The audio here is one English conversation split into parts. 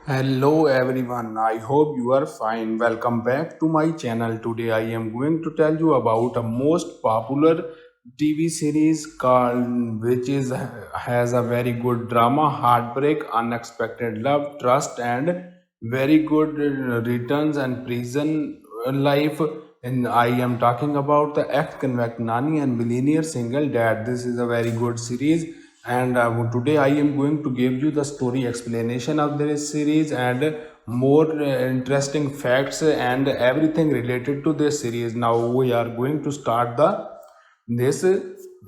Hello everyone, I hope you are fine. Welcome back to my channel. Today I am going to tell you about a most popular TV series called which is has a very good drama, heartbreak, unexpected love, trust and very good returns and prison life. And I am talking about the ex-convict Nani and Millionaire Single Dad. This is a very good series and today I am going to give you the story explanation of this series and more interesting facts and everything related to this series. Now we are going to start the this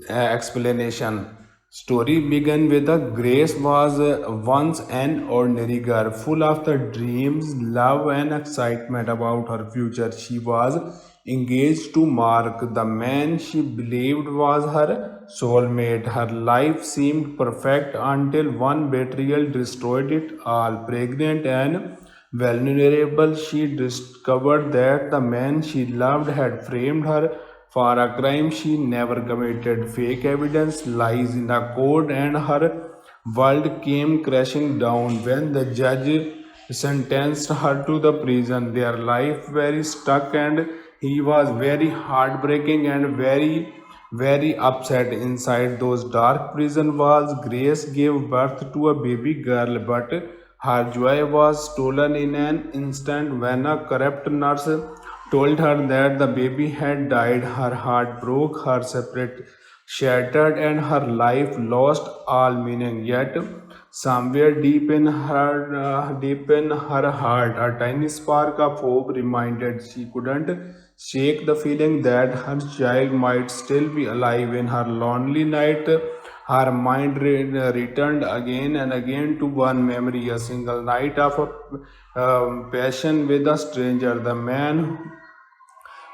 explanation. Story began with a Grace was once an ordinary girl, full of the dreams, love, and excitement about her future. She was engaged to Mark, the man she believed was her soulmate. Her life seemed perfect until one betrayal destroyed it all. Pregnant and vulnerable, she discovered that the man she loved had framed her for a crime she never committed. Fake evidence, lies in the court, and her world came crashing down when the judge sentenced her to the prison. Their life very stuck, and he was very heartbreaking and very upset inside those dark prison walls. Grace gave birth to a baby girl, but her joy was stolen in an instant when a corrupt nurse told her that the baby had died. Her heart broke, her spirit shattered, and her life lost all meaning. Yet, somewhere deep in her heart, a tiny spark of hope reminded she couldn't shake the feeling that her child might still be alive. In her lonely night, her mind returned again and again to one memory, a single night of passion with a stranger. The man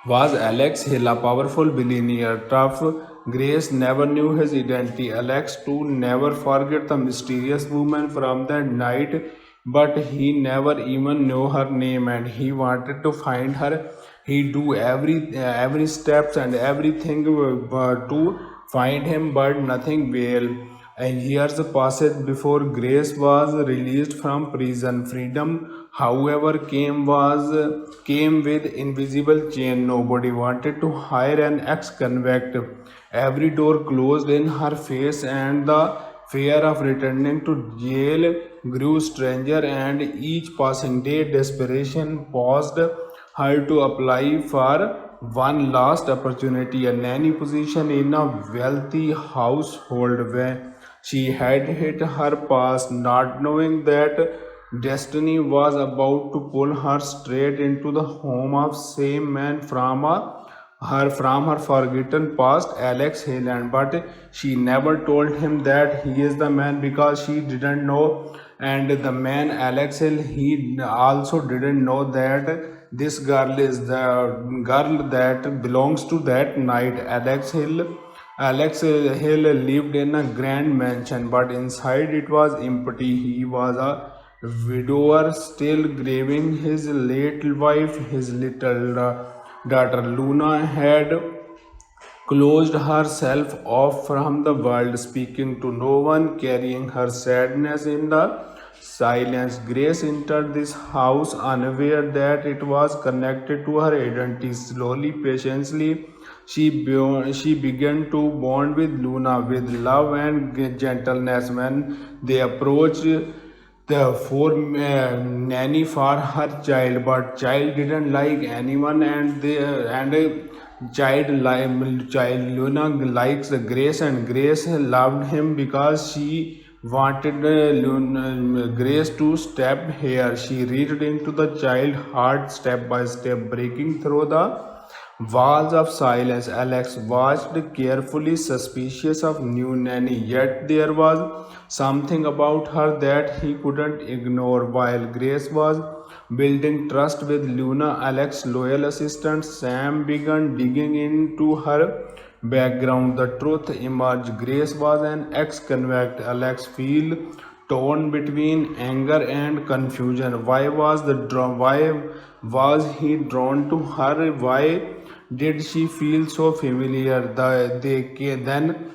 was Alex Hill, a powerful billionaire. Tough Grace never knew his identity. Alex too never forget the mysterious woman from that night, but he never even knew her name, and he wanted to find her. He do every steps and everything to find him, but nothing will. And years passed before Grace was released from prison. Freedom, however, came with invisible chain. Nobody wanted to hire an ex-convict. Every door closed in her face, and the fear of returning to jail grew stranger. And each passing day, desperation paused her to apply for one last opportunity, a nanny position in a wealthy household where she had hit her past, not knowing that destiny was about to pull her straight into the home of same man from her forgotten past, Alex Haaland. But she never told him that he is the man because she didn't know. And the man Alex Hill, he also didn't know that this girl is the girl that belongs to that night. Alex Hill lived in a grand mansion, but inside it was empty. He was a widower, still grieving his late wife. His little daughter Luna had closed herself off from the world, speaking to no one, carrying her sadness in the silence. Grace entered this house unaware that it was connected to her identity. Slowly, patiently, she began to bond with Luna with love and gentleness. When they approached the four nanny for her child, but child didn't like anyone, and child Luna likes Grace, and Grace loved him because she wanted Grace to step here. She reached into the child heart step by step, breaking through the walls of silence. Alex watched carefully, suspicious of new nanny, yet there was something about her that he couldn't ignore. While Grace was building trust with Luna, Alex's loyal assistant Sam began digging into her background. The truth emerged. Grace was an ex-convict. Alex feel torn between anger and confusion. Why was he drawn to her? Why did she feel so familiar? Then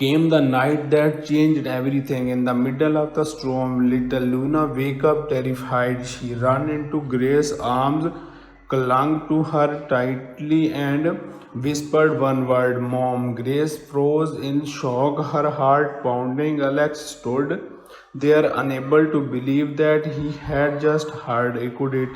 Came the night that changed everything. In the middle of the storm, little Luna wake up terrified. She ran into Grace's arms, clung to her tightly, and whispered one word, Mom. Grace froze in shock, her heart pounding. Alex stood there, unable to believe that he had just heard. Could it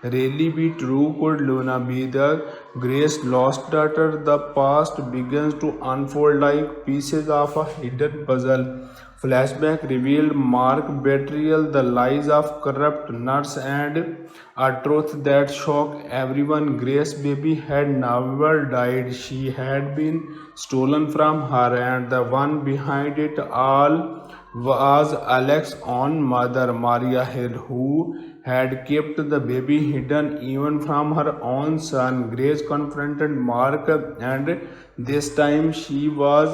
really be true? Could Luna be the Grace's lost daughter? The past begins to unfold like pieces of a hidden puzzle. Flashback revealed Mark betrayal, the lies of corrupt nurse, and a truth that shocked everyone. Grace baby had never died. She had been stolen from her, and the one behind it all was Alex's own mother, Maria Hill, who had kept the baby hidden even from her own son. Grace confronted Mark, and this time she was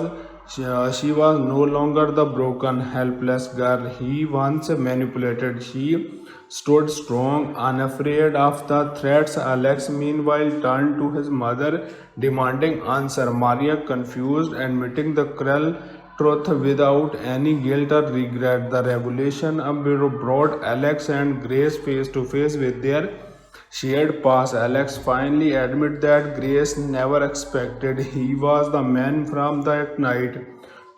no longer the broken, helpless girl he once manipulated. She stood strong, unafraid of the threats. Alex, meanwhile, turned to his mother, demanding answer. Maria, confused, admitting the cruel truth without any guilt or regret. The revelation brought Alex and Grace face to face with their shared past. Alex finally admitted that Grace never expected he was the man from that night.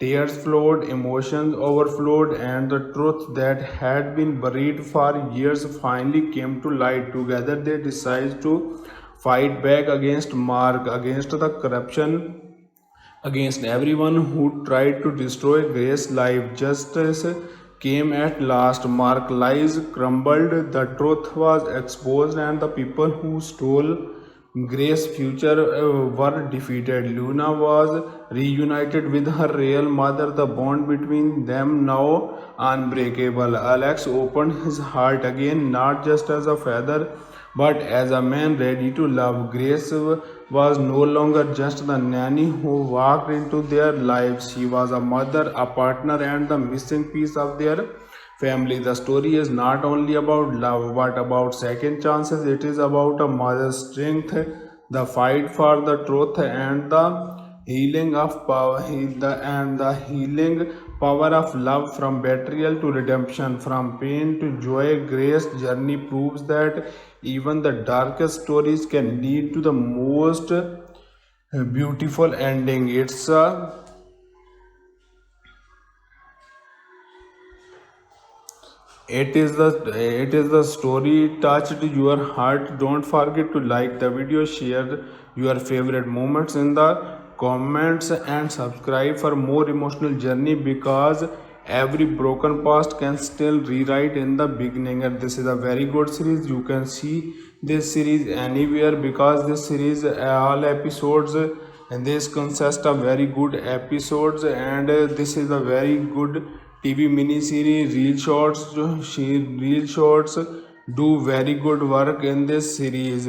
Tears flowed, emotions overflowed, and the truth that had been buried for years finally came to light. Together, they decided to fight back against Mark, against the corruption, against everyone who tried to destroy Grace's life. Justice came at last. Mark's lies crumbled, the truth was exposed, and the people who stole Grace's future were defeated. Luna was reunited with her real mother, the bond between them now unbreakable. Alex opened his heart again, not just as a father but as a man ready to love. Grace was no longer just the nanny who walked into their lives. She was a mother, a partner, and the missing piece of their family. The story is not only about love but about second chances. It is about a mother's strength, the fight for the truth, and the healing of power, and the healing power of love. From betrayal to redemption, from pain to joy, Grace's journey proves that even the darkest stories can lead to the most beautiful ending. It is the story touched your heart. Don't forget to like the video, share your favorite moments in the comments, and subscribe for more emotional journey, because every broken past can still rewrite in the beginning. And this is a very good series. You can see this series anywhere, because this series all episodes and this consists of very good episodes, and this is a very good TV mini series. Real shorts do very good work in this series.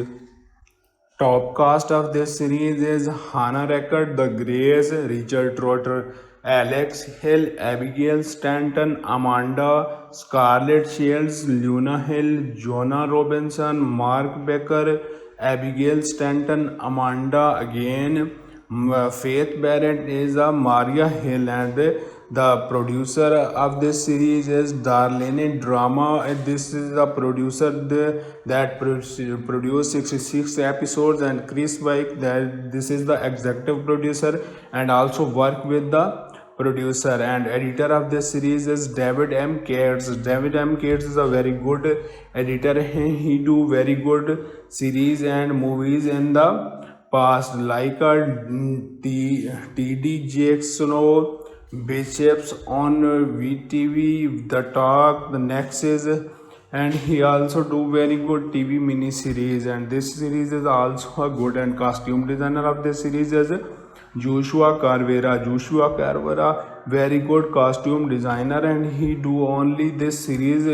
Top cast of this series is Hannah Record, The Greys, Richard Trotter, Alex Hill, Abigail Stanton, Amanda, Scarlett Shields, Luna Hill, Jonah Robinson, Mark Becker, Abigail Stanton, Amanda again. Faith Barrett is a Maria Hill, and the producer of this series is Darlene Drama. And this is the producer that produced 66 episodes, and Chris Wyke, that this is the executive producer and also work with the producer. And editor of this series is David M. Cates. David M. Cates is a very good editor. He do very good series and movies in the past, like T.D. Jakes, Bishops on VTV, The Talk, The Nexus, and he also do very good TV mini series. And this series is also a good, and costume designer of this series is Joshua Carvera. Joshua Carvera, very good costume designer, and he do only this series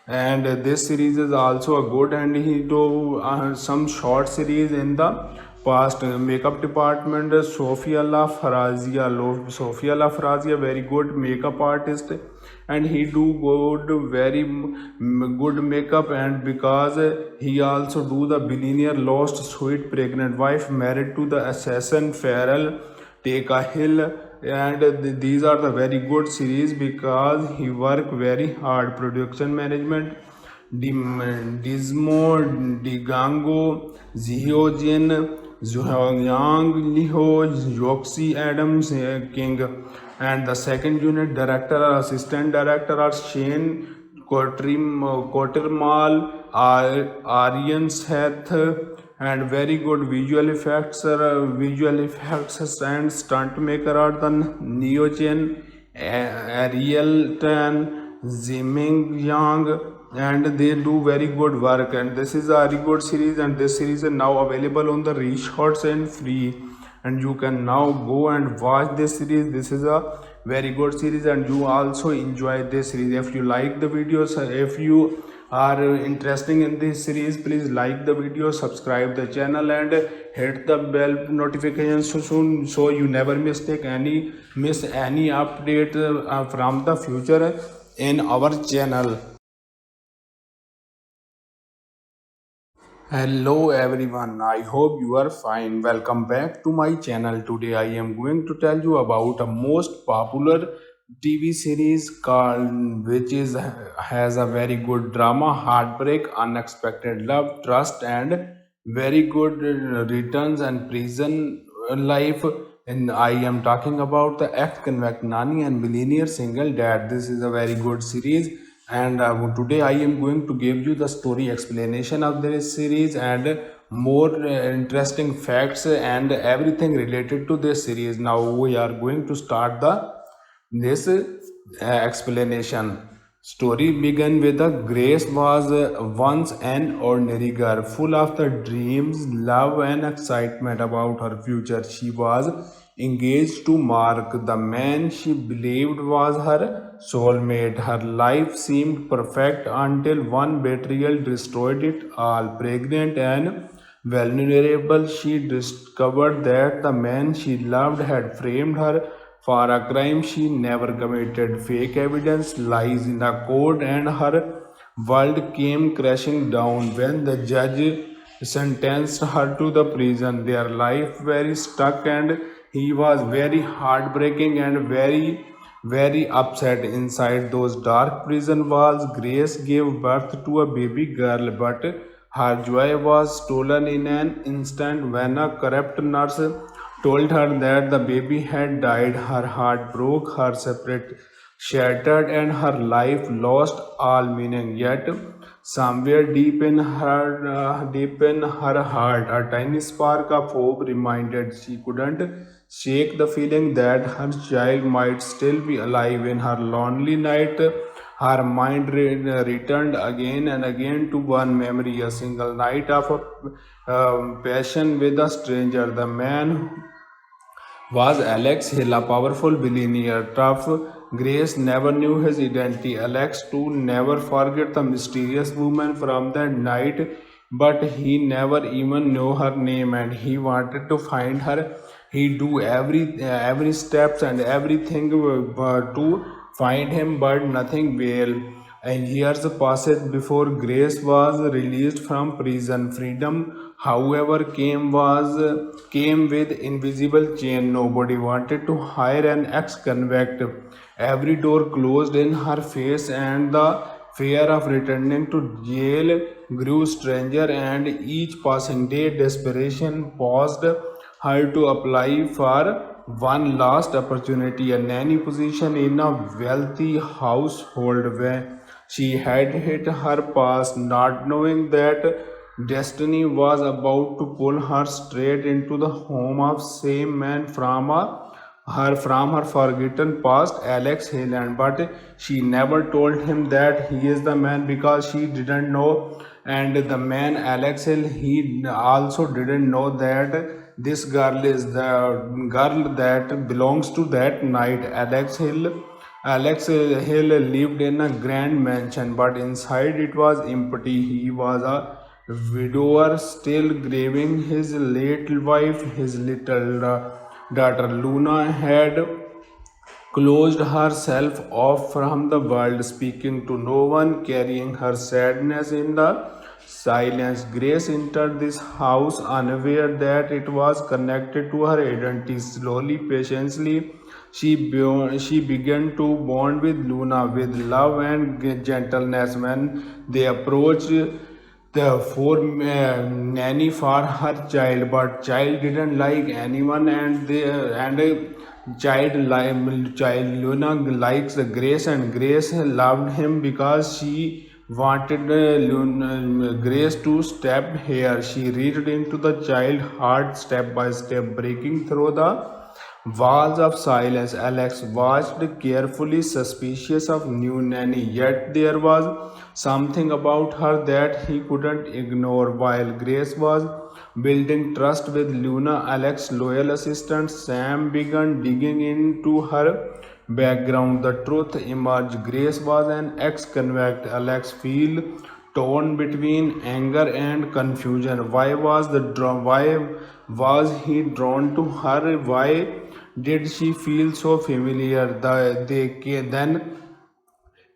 and this series is also a good, and he do some short series in the past. Makeup department, Sophia La Farazia, very good makeup artist, and he do very good makeup. And because he also do the billionaire lost sweet pregnant wife married to the assassin Farrell Take a Hill, and these are the very good series because he work very hard. Production management, Dismo Digango, Zheojin, Zhuang Liho, Yoxi Adams King, and the second unit director or assistant director are Shane Quatermaul, Aryan Seth, and very good visual effects and stunt maker are the Neogen, Ariel Tan, Ziming Yang, and they do very good work. And this is a very good series, and this series is now available on the Reshots and free, and you can now go and watch this series. This is a very good series, and you also enjoy this series. If you like the videos, if you are interested in this series, please like the video, subscribe the channel, and hit the bell notification so soon, so you never miss any update from the future in our channel. Hello everyone, I hope you are fine. Welcome back to my channel. Today I am going to tell you about a most popular TV series called which is has a very good drama, heartbreak, unexpected love, trust, and very good returns and prison life. And I am talking about the ex-convict Nani and millionaire single dad. This is a very good series, and today I am going to give you the story explanation of this series and more interesting facts and everything related to this series. Now we are going to start the this explanation. Story began with a Grace was once an ordinary girl, full of the dreams, love, and excitement about her future. She was engaged to Mark, the man she believed was her soulmate. Her life seemed perfect until one betrayal destroyed it all. Pregnant and vulnerable, she discovered that the man she loved had framed her for a crime she never committed. Fake evidence, lies in the court, and her world came crashing down when the judge sentenced her to the prison. Their life very stuck, and he was very heartbreaking and very upset inside those dark prison walls. Grace gave birth to a baby girl, but her joy was stolen in an instant when a corrupt nurse told her that the baby had died. Her heart broke, her spirit shattered, and her life lost all meaning. Yet, somewhere deep in her heart, a tiny spark of hope reminded she couldn't shake the feeling that her child might still be alive. In her lonely night, her mind returned again and again to one memory, a single night of passion with a stranger. The man was Alex Hill, a powerful billionaire. Tough Grace never knew his identity. Alex too never forget the mysterious woman from that night, but he never even knew her name, and he wanted to find her. He do every steps and everything to find him, but nothing will. And years passed before Grace was released from prison. Freedom, however, came with invisible chain. Nobody wanted to hire an ex-convict. Every door closed in her face, and the fear of returning to jail grew stranger. And each passing day, desperation paused her to apply for one last opportunity, a nanny position in a wealthy household where she had hit her past, not knowing that destiny was about to pull her straight into the home of same man from her forgotten past, Alex Hayland. But she never told him that he is the man because she didn't know. And the man Alex Hill, he also didn't know that this girl is the girl that belongs to that night. Alex Hill lived in a grand mansion, but inside it was empty. He was a widower, still grieving his late wife. His little daughter Luna had closed herself off from the world, speaking to no one, carrying her sadness in the silence. Grace entered this house unaware that it was connected to her identity. Slowly, patiently, She began to bond with Luna with love and gentleness. When they approached the four nanny for her child, but child didn't like anyone, and child Luna likes Grace, and Grace loved him because she wanted Grace to step here. She reached into the child heart step by step, breaking through the walls of silence. Alex watched carefully, suspicious of new nanny, yet there was something about her that he couldn't ignore. While Grace was building trust with Luna, Alex's loyal assistant Sam began digging into her background. The truth emerged. Grace was an ex-convict. Alex feel torn between anger and confusion. Why was he drawn to her? Why did she feel so familiar? Then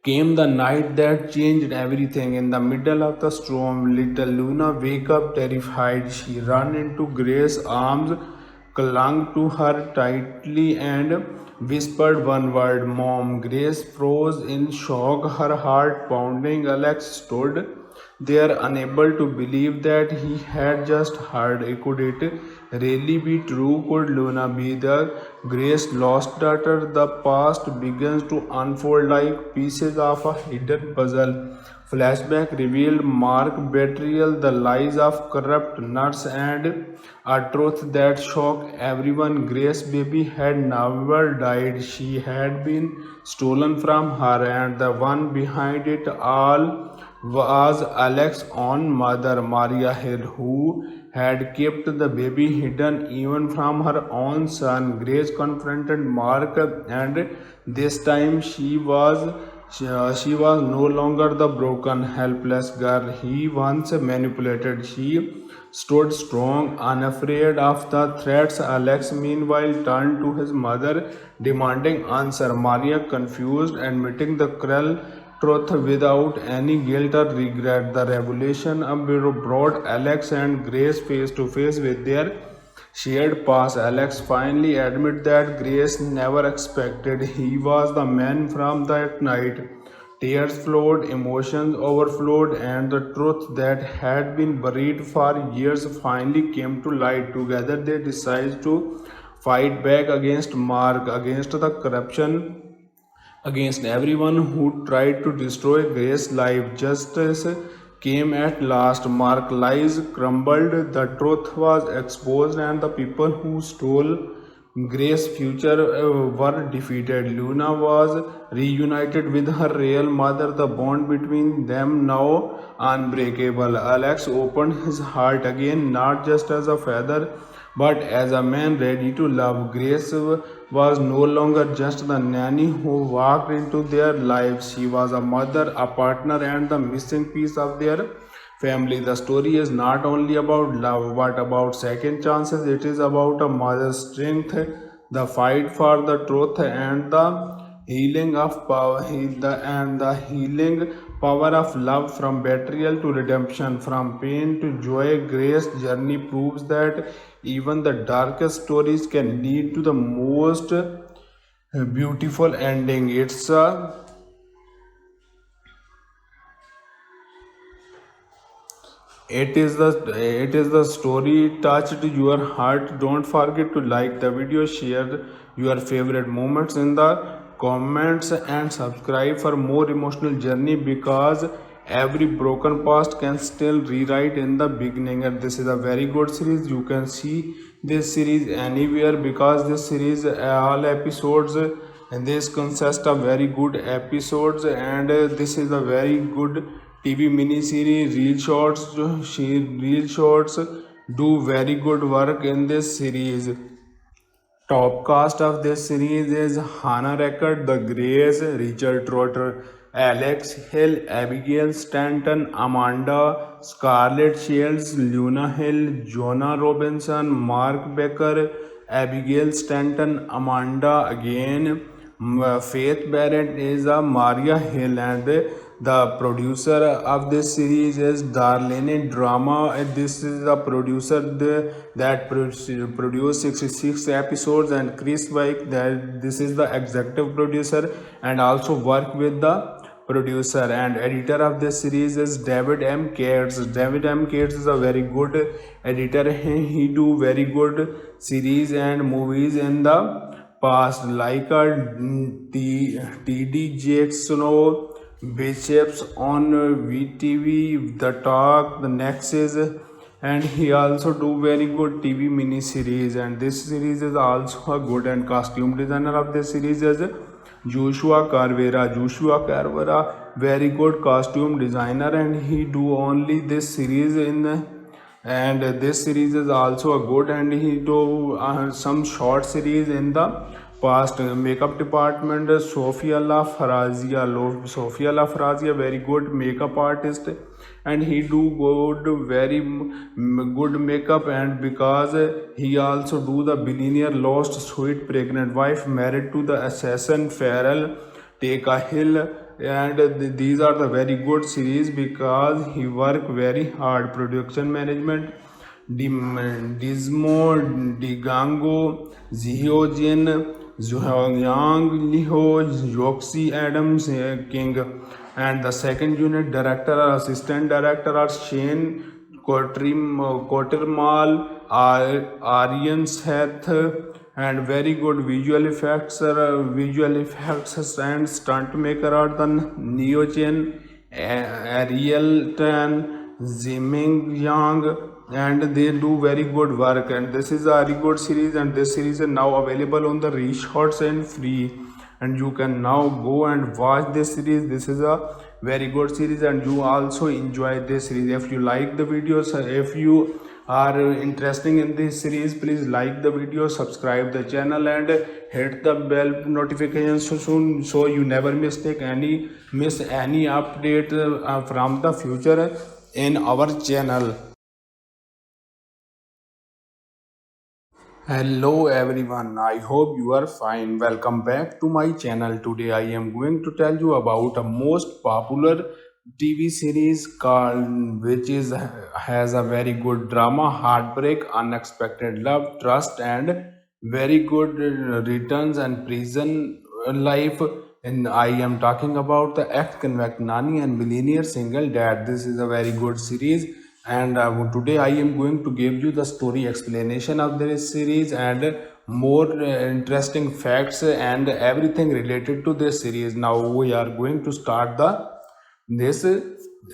came the night that changed everything. In the middle of the storm, little Luna wake up terrified. She ran into Grace's arms, clung to her tightly, and whispered one word, Mom. Grace froze in shock, her heart pounding. Alex stood there, unable to believe that he had just heard. Could it really be true? Could Luna be the Grace lost daughter? The past begins to unfold like pieces of a hidden puzzle. Flashback revealed Mark betrayal, the lies of corrupt nurse, and a truth that shocked everyone. Grace baby had never died. She had been stolen from her, and the one behind it all was Alex's own mother, Maria Hill, who had kept the baby hidden even from her own son. Grace confronted Mark, and this time she was no longer the broken, helpless girl he once manipulated. She stood strong, unafraid of the threats. Alex, meanwhile, turned to his mother, demanding answer. Maria, confused, admitting the cruel truth without any guilt or regret. The revelation brought Alex and Grace face to face with their shared past. Alex finally admitted that Grace never expected he was the man from that night. Tears flowed, emotions overflowed, and the truth that had been buried for years finally came to light. Together, they decided to fight back against Mark, against the corruption, against everyone who tried to destroy Grace's life. Justice came at last. Mark's lies crumbled, the truth was exposed, and the people who stole Grace's future were defeated. Luna was reunited with her real mother, the bond between them now unbreakable. Alex opened his heart again, not just as a father but as a man ready to love. Grace was no longer just the nanny who walked into their lives. She was a mother, a partner, and the missing piece of their family. The story is not only about love but about second chances. It is about a mother's strength, the fight for the truth, and the healing power of love. From betrayal to redemption, from pain to joy, Grace journey proves that even the darkest stories can lead to the most beautiful ending. It is the story touched your heart. Don't forget to like the video, share your favorite moments in the comments, and subscribe for more emotional journey, because every broken past can still rewrite in the beginning. And this is a very good series. You can see this series anywhere, because this series all episodes and this consists of very good episodes, and this is a very good TV mini series. Real shorts do very good work in this series. Top cast of this series is Hannah Record, The Grace, Richard Trotter, Alex Hill, Abigail Stanton, Amanda, Scarlett Shields, Luna Hill, Jonah Robinson, Mark Becker, Abigail Stanton, Amanda again, Faith Barrett is a Maria Hill, and the producer of this series is Darlene Drama. And this is the producer that produced 66 episodes, and Chris Wyke, that this is the executive producer and also work with the producer and editor of this series is David M. Cates. David M. Cates is a very good editor. He do very good series and movies in the past, like T.D. Jakes, Bishops on VTV, The Talk, The Nexus, and he also do very good TV mini series. And this series is also a good, and costume designer of this series is Joshua Carvera. Joshua Carvera, very good costume designer, and he do only this series and this series is also a good, and he do some short series in the past. Makeup department, Sophia La Farazia. Sophia La Farazia, very good makeup artist, and he do good, very good makeup. And because he also do the billionaire lost sweet pregnant wife married to the assassin Farrell Take a Hill, and these are the very good series because he work very hard. Production management, Dismo Digango, Zihojin, Zhuang Liho, Yoxi Adams King, and the second unit director or assistant director are Shane Quatermal, Aryan Seth, and very good visual effects and stunt maker are the Neo Chen, Ariel Tan, Ziming Yang, and they do very good work. And this is a very good series, and this series is now available on the Reshots and free, and you can now go and watch this series. This is a very good series, and you also enjoy this series. If you like the videos, if you are interested in this series, please like the video, subscribe the channel, and hit the bell notification so soon, so you never miss any update from the future in our channel. Hello everyone, I hope you are fine. Welcome back to my channel. Today I am going to tell you about a most popular TV series called which is has a very good drama, heartbreak, unexpected love, trust, and very good returns and prison life. And I am talking about the Act Convect Nani and Millionaire Single Dad. This is a very good series, and today I am going to give you the story explanation of this series and more interesting facts and everything related to this series. Now we are going to start this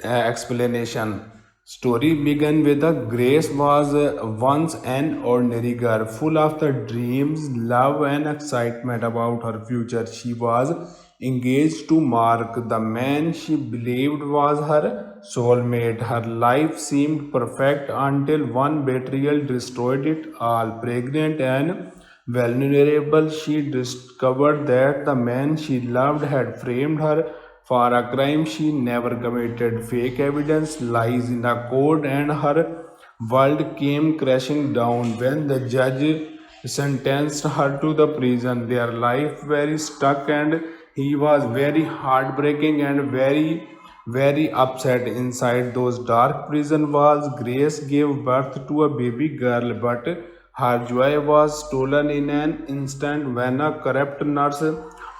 explanation. Story began with a Grace was once an ordinary girl, full of the dreams, love, and excitement about her future. She was engaged to Mark, the man she believed was her soulmate. Her life seemed perfect until one betrayal destroyed it all. Pregnant and vulnerable, she discovered that the man she loved had framed her for a crime she never committed. Fake evidence, lies in a court, and her world came crashing down when the judge sentenced her to the prison. Their life very stuck, and he was very heartbreaking and very upset inside those dark prison walls. Grace gave birth to a baby girl, but her joy was stolen in an instant when a corrupt nurse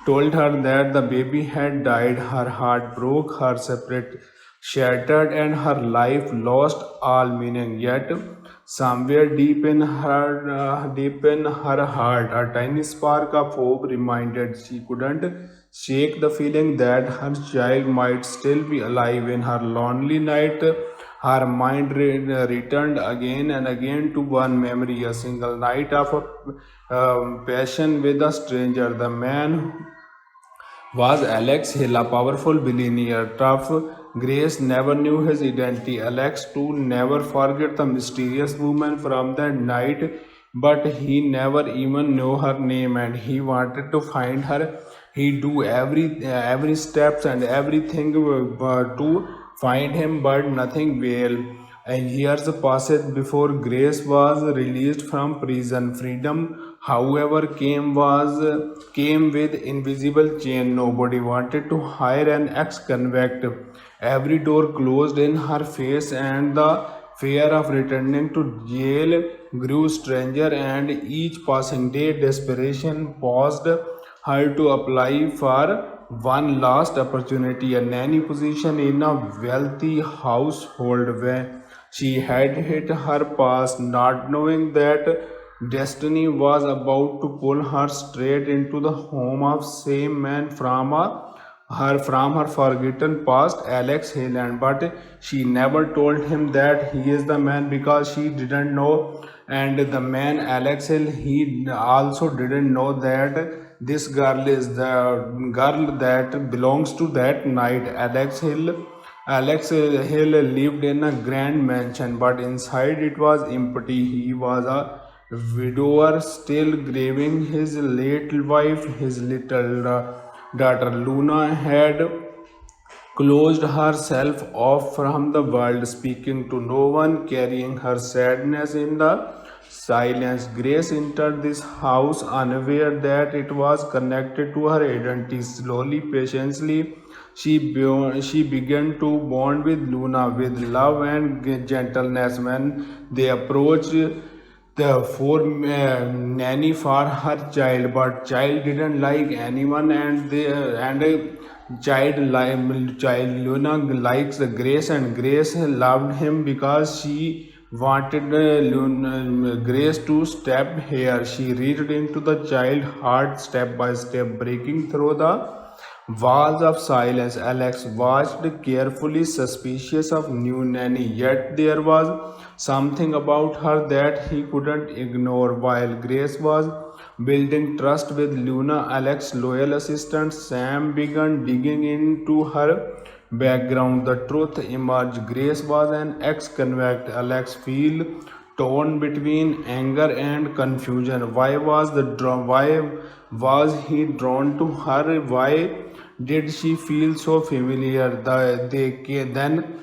told her that the baby had died. Her heart broke, her spirit shattered, and her life lost all meaning. Yet, somewhere deep in her heart, a tiny spark of hope reminded she couldn't shake the feeling that her child might still be alive. In her lonely night, her mind returned again and again to one memory, a single night of passion with a stranger. The man was Alex Hill, a powerful billionaire. Tough Grace never knew his identity. Alex too never forget the mysterious woman from that night, but he never even knew her name, and he wanted to find her. He do every steps and everything to find him, but nothing will. And years passed before Grace was released from prison. Freedom, however, came with invisible chain. Nobody wanted to hire an ex-convict. Every door closed in her face, and the fear of returning to jail grew stranger. And each passing day, desperation paused her to apply for one last opportunity, a nanny position in a wealthy household where she had hit her past, not knowing that destiny was about to pull her straight into the home of same man from her forgotten past, Alex Hayland. But she never told him that he is the man because she didn't know. And the man Alex Hill, he also didn't know that this girl is the girl that belongs to that night. Alex Hill lived in a grand mansion, but inside it was empty. He was a widower, still grieving his late wife. His little daughter Luna had closed herself off from the world, speaking to no one, carrying her sadness in the silence. Grace entered this house unaware that it was connected to her identity. Slowly, patiently, she began to bond with Luna with love and gentleness. When they approached the four nanny for her child, but child didn't like anyone, and child Luna likes the Grace, and Grace loved him because she wanted Grace to step here. She reached into the child heart step by step, breaking through the walls of silence. Alex watched carefully, suspicious of new nanny, yet there was something about her that he couldn't ignore. While Grace was building trust with Luna, Alex's loyal assistant Sam began digging into her background. The truth emerged. Grace was an ex-convict. Alex feel torn between anger and confusion. Why was he drawn to her? Why did she feel so familiar? Then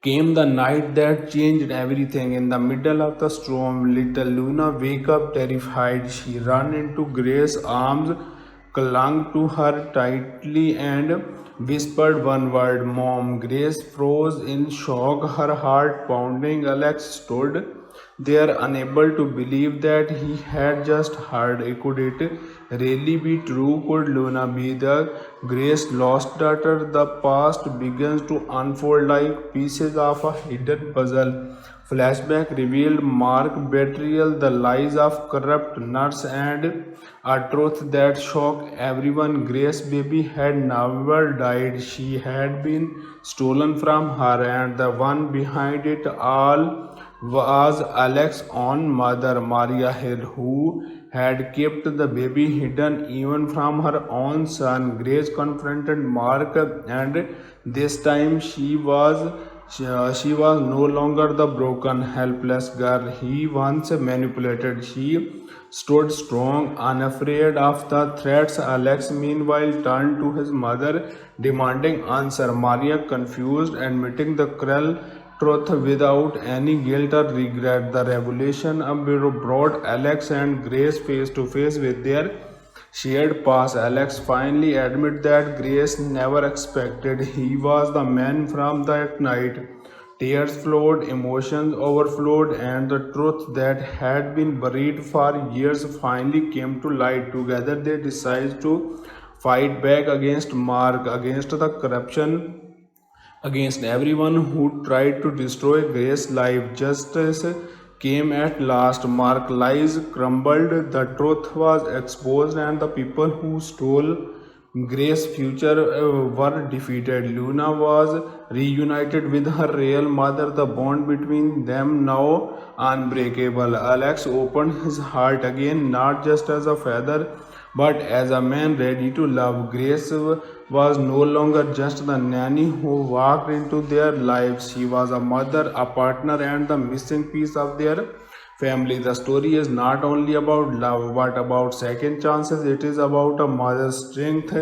came the night that changed everything. In the middle of the storm, little Luna wake up terrified. She ran into Grace's arms, clung to her tightly, and whispered one word, Mom. Grace froze in shock, her heart pounding. Alex stood there, unable to believe that he had just heard. Could it really be true? Could Luna be the Grace lost daughter? The past begins to unfold like pieces of a hidden puzzle. Flashback revealed Mark betrayal, the lies of corrupt nurse, and a truth that shocked everyone. Grace baby had never died. She had been stolen from her, and the one behind it all was Alex's own mother, Maria Hill, who had kept the baby hidden even from her own son. Grace confronted Mark, and this time she was no longer the broken, helpless girl he once manipulated. She stood strong, unafraid of the threats. Alex, meanwhile, turned to his mother, demanding answer. Maria, confused, admitting the cruel truth without any guilt or regret. The revelation brought Alex and Grace face to face with their shared past. Alex finally admitted that Grace never expected he was the man from that night. Tears flowed, emotions overflowed, and the truth that had been buried for years finally came to light. Together, they decided to fight back against Mark, against the corruption, against everyone who tried to destroy Grace's life. Justice came at last. Mark's lies crumbled, the truth was exposed, and the people who stole Grace's future were defeated. Luna was reunited with her real mother, the bond between them now unbreakable. Alex opened his heart again, not just as a father, but as a man ready to love. Grace was no longer just the nanny who walked into their lives. She was a mother, a partner, and the missing piece of their family. The story is not only about love but about second chances. It is about a mother's strength,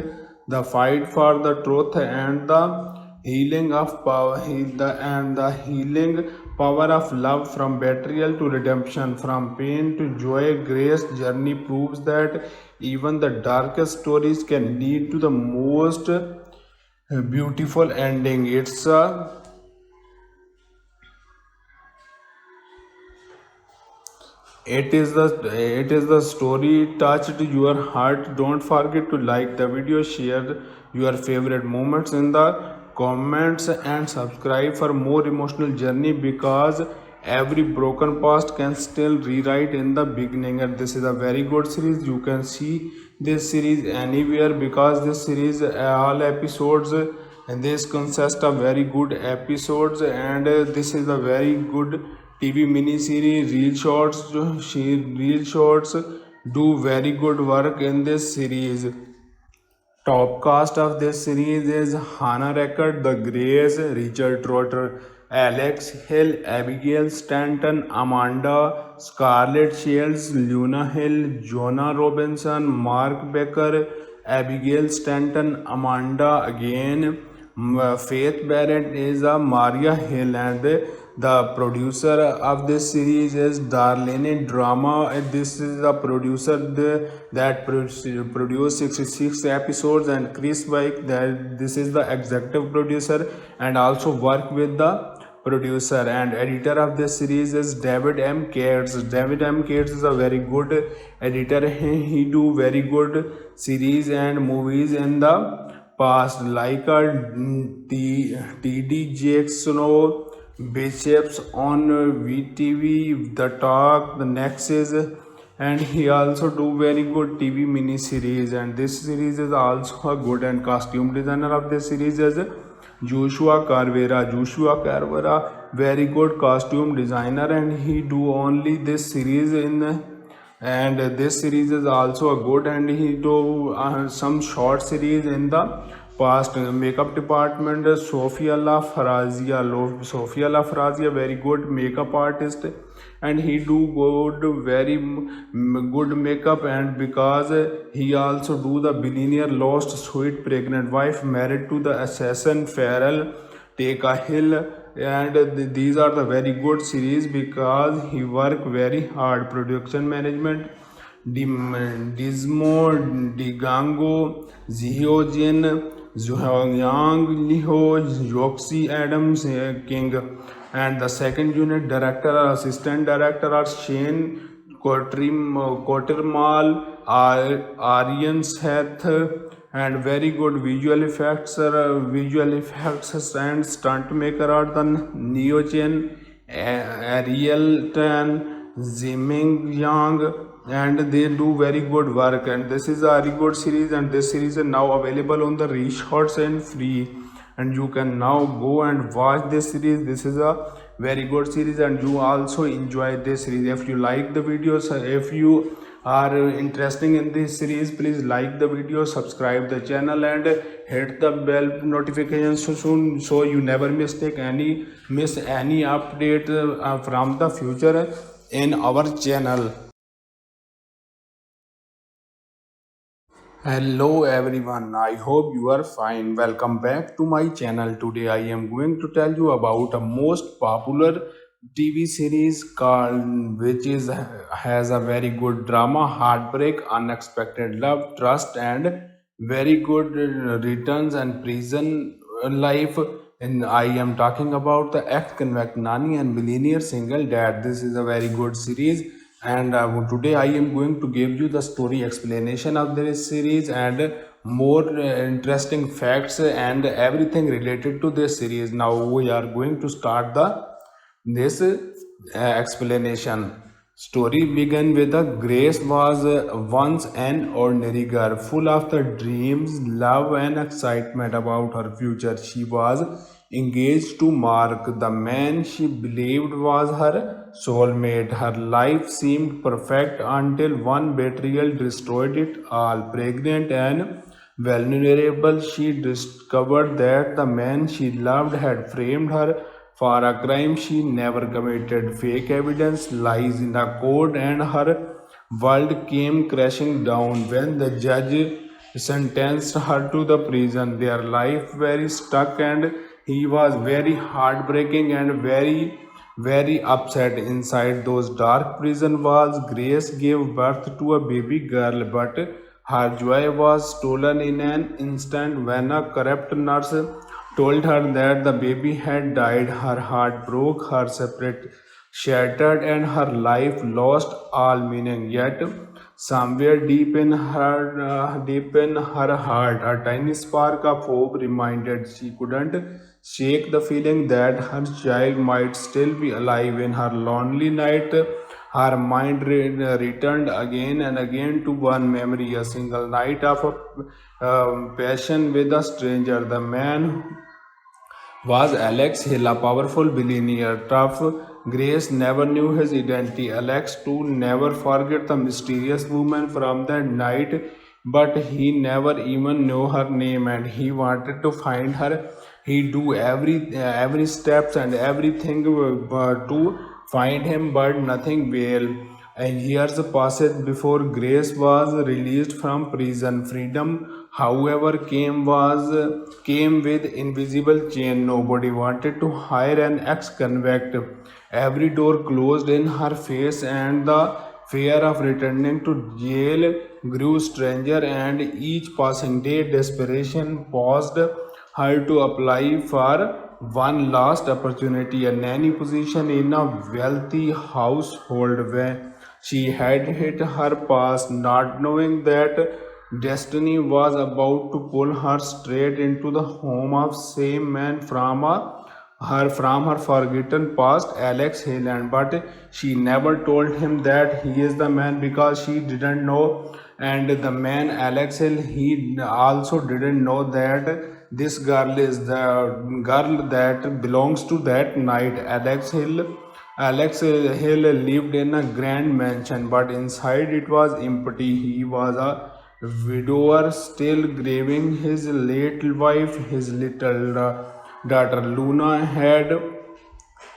the fight for the truth, and the healing of power and the healing power of love, from betrayal to redemption, from pain to joy. Grace journey proves that even the darkest stories can lead to the most beautiful ending. It is the story touched your heart. Don't forget to like the video, share your favorite moments in the comments, and subscribe for more emotional journey, because every broken past can still rewrite in the beginning. And this is a very good series. You can see this series anywhere, because this series all episodes and this consists of very good episodes, and this is a very good TV miniseries. Real shorts do very good work in this series. Top cast of this series is Hannah Record, The Greys, Richard Trotter, Alex Hill, Abigail Stanton, Amanda Scarlett Shields, Luna Hill, Jonah Robinson, Mark Becker, Abigail Stanton, Amanda again. Faith Barrett is a Maria Hill, and the producer of this series is Darlene Drama. And this is the producer that produced 66 episodes, and Chris Wyke, that this is the executive producer and also work with the producer. And editor of this series is David M. Cates. David M. Cates is a very good editor. He do very good series and movies in the past, like T.D. Jakes, Bishops on VTV, The Talk, The Nexus, and he also do very good TV miniseries. And this series is also a good, and costume designer of this series is Joshua Carvera. Joshua Carvera, very good costume designer, and he do only this series in. And this series is also a good, and he do some short series in the past. Makeup department, Sophia La Farazia. Sophia La Farazia, very good makeup artist, and he do good, very good makeup. And because he also do the billionaire lost sweet pregnant wife married to the assassin Farrell Take a Hill. And these are the very good series, because he work very hard. Production management, Dismo Digango, Zihojin, Zhuang Liho, Yoxi Adams King. And the second unit director or assistant director are Shane Kottermal, Aryan Seth, and very good visual effects and stunt maker are the Neo Chen, Ariel Tan, Ziming Yang, and they do very good work. And this is a very good series, and this series is now available on the Reshots and free, and you can now go and watch this series. This is a very good series, and you also enjoy this series. If you like the videos, if you are interested in this series, please like the video, subscribe the channel, and hit the bell notification so soon, so you never miss any update from the future in our channel. Hello everyone, I hope you are fine. Welcome back to my channel. Today I am going to tell you about a most popular TV series called, has a very good drama, heartbreak, unexpected love, trust, and very good returns and prison life. And I am talking about the ex-convict nanny and millionaire single dad. This is a very good series, and today I am going to give you the story explanation of this series, and more interesting facts and everything related to this series. Now we are going to start this explanation. Story began with a Grace was once an ordinary girl, full of the dreams, love, and excitement about her future. She was engaged to Mark, the man she believed was her soulmate. Her life seemed perfect until one betrayal destroyed it all. Pregnant and vulnerable, she discovered that the man she loved had framed her for a crime she never committed. Fake evidence, lies in the court, and her world came crashing down when the judge sentenced her to the prison. Their life very stuck and He was very heartbreaking and very upset inside those dark prison walls. Grace gave birth to a baby girl, but her joy was stolen in an instant when a corrupt nurse told her that the baby had died. Her heart broke, her spirit shattered, and her life lost all meaning. Yet, somewhere deep in her heart, a tiny spark of hope reminded she couldn't shake the feeling that her child might still be alive. In her lonely night, her mind returned again and again to one memory, a single night of passion with a stranger. The man was Alex Hill, a powerful billionaire. Tough Grace never knew his identity. Alex too never forget the mysterious woman from that night, but he never even knew her name, and he wanted to find her. He do every steps and everything to find him, but nothing will. And years passed before Grace was released from prison. Freedom, however, came with invisible chain. Nobody wanted to hire an ex-convict. Every door closed in her face, and the fear of returning to jail grew stranger. And each passing day, desperation paused her to apply for one last opportunity, a nanny position in a wealthy household where she had hit her past, not knowing that destiny was about to pull her straight into the home of same man from her forgotten past, Alex Haaland. But she never told him that he is the man because she didn't know. And the man Alex Hill, he also didn't know that this girl is the girl that belongs to that night. Alex Hill lived in a grand mansion, but inside it was empty. He was a widower, still grieving his late wife. His little daughter Luna had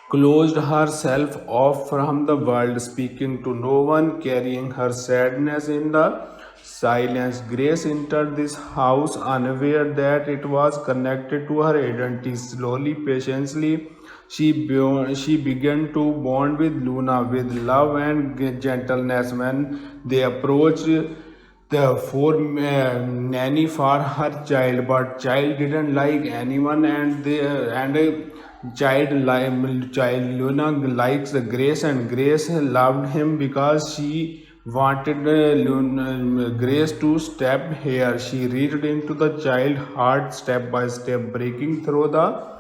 closed herself off from the world, speaking to no one, carrying her sadness in the silence. Grace entered this house unaware that it was connected to her identity. Slowly, patiently, she began to bond with Luna with love and gentleness. When they approached the four nanny for her child, but child didn't like anyone, and child Luna likes the Grace, and Grace loved him because she wanted Grace to step here. She reached into the child heart step by step, breaking through the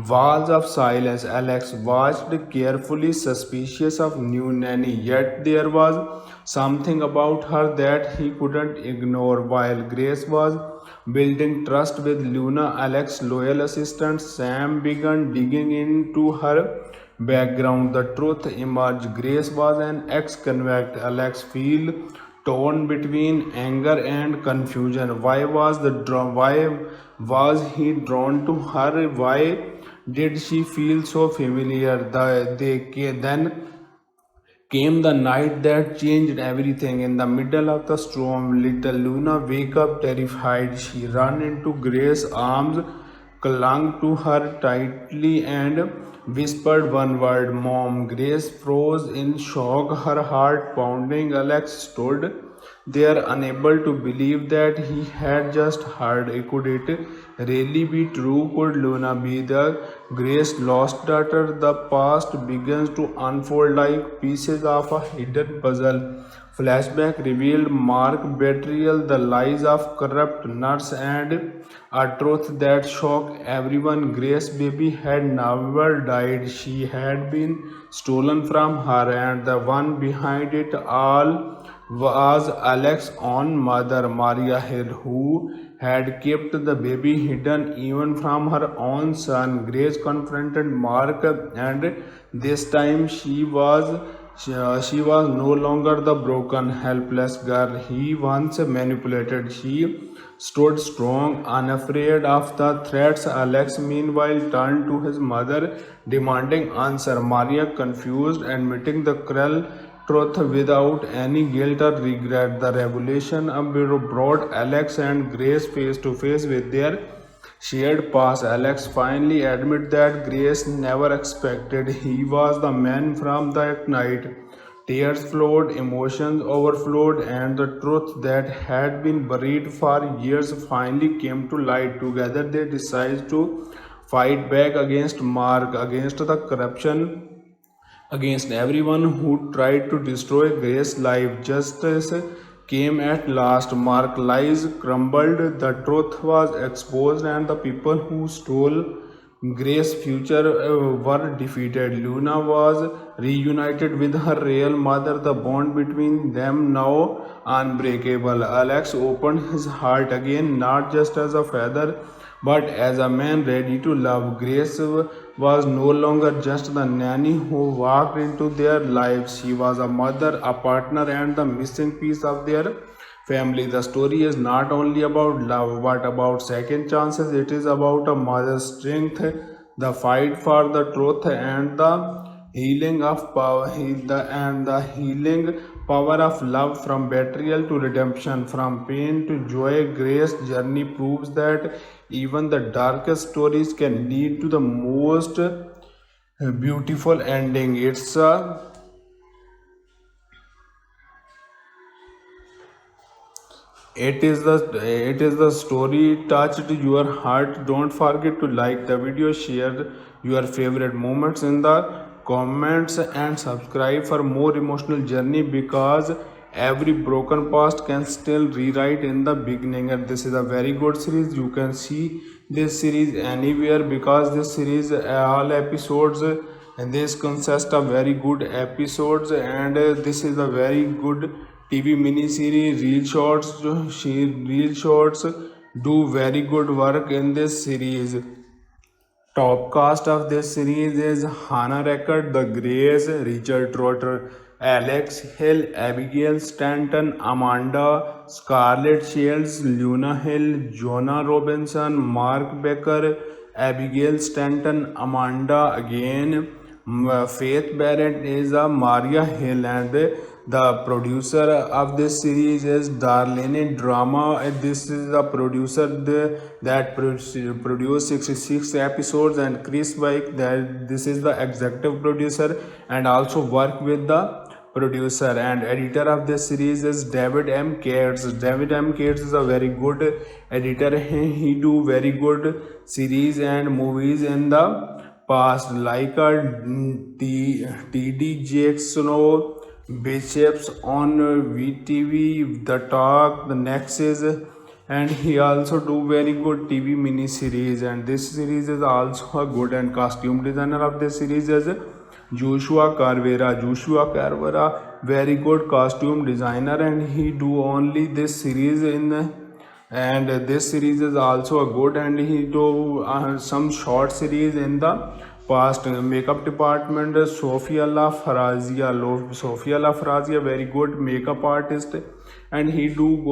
walls of silence. Alex watched carefully, suspicious of new nanny, yet there was something about her that he couldn't ignore. While Grace was building trust with Luna, Alex's loyal assistant Sam began digging into her background. The truth emerged. Grace was an ex-convict. Alex feel torn between anger and confusion. Why was he drawn to her? Why did she feel so familiar? Then came the night that changed everything. In the middle of the storm, little Luna wake up terrified. She ran into Grace's arms, clung to her tightly, and whispered one word, Mom. Grace froze in shock, her heart pounding. Alex stood there, unable to believe that he had just heard. Could it really be true? Could Luna be the Grace's lost daughter? The past begins to unfold like pieces of a hidden puzzle. Flashback revealed Mark betrayal, the lies of corrupt nurse, and a truth that shocked everyone. Grace baby had never died. She had been stolen from her, and the one behind it all was Alex's own mother, Maria Hill, who had kept the baby hidden even from her own son. Grace confronted Mark, and this time she was no longer the broken, helpless girl he once manipulated. She stood strong, unafraid of the threats. Alex, meanwhile, turned to his mother, demanding answer. Maria, confused, admitting the cruel truth without any guilt or regret. The revelation brought Alex and Grace face to face with their shared past, Alex finally admit that Grace never expected he was the man from that night. Tears flowed, emotions overflowed, and the truth that had been buried for years finally came to light. Together, they decided to fight back against Mark, against the corruption, against everyone who tried to destroy Grace's life. Justice came at last. Mark's lies crumbled, the truth was exposed, and the people who stole Grace's future were defeated. Luna was reunited with her real mother, the bond between them now unbreakable. Alex opened his heart again, not just as a father but as a man ready to love. Grace was no longer just the nanny who walked into their lives. She was a mother, a partner, and the missing piece of their family. The story is not only about love but about second chances. It is about a mother's strength, the fight for the truth, and the healing of power, and the healing power of love. From betrayal to redemption, from pain to joy, Grace journey proves that even the darkest stories can lead to the most beautiful ending. It is the story touched your heart. Don't forget to like the video, share your favorite moments in the comments, and subscribe for more emotional journey, because every broken past can still rewrite in the beginning. And this is a very good series. You can see this series anywhere, because this series all episodes and this consists of very good episodes, and this is a very good TV mini series. Real shorts do very good work in this series. Top cast of this series is Hannah Record, The Greys, Richard Trotter, Alex Hill, Abigail Stanton, Amanda, Scarlett Shields, Luna Hill, Jonah Robinson, Mark Becker, Abigail Stanton, Amanda again. Faith Barrett is a Maria Hill, and the producer of this series is Darlene Drama. This is the producer that produced 66 episodes, and Chris Wyke, that this is the executive producer and also work with the producer. And editor of this series is David M. Cates. David M. Cates is a very good editor. He do very good series and movies in the past, like T.D. Jakes, Bishops on VTV, The Talk, The Nexus, and he also do very good TV mini series. And this series is also a good, and costume designer of this series is Joshua Carvera. Joshua Carvera, very good costume designer, and he do only this series and this series is also a good, and he do some short series in the past. Makeup department, Sophia La Farazia. Sophia La Farazia, very good makeup artist, and he do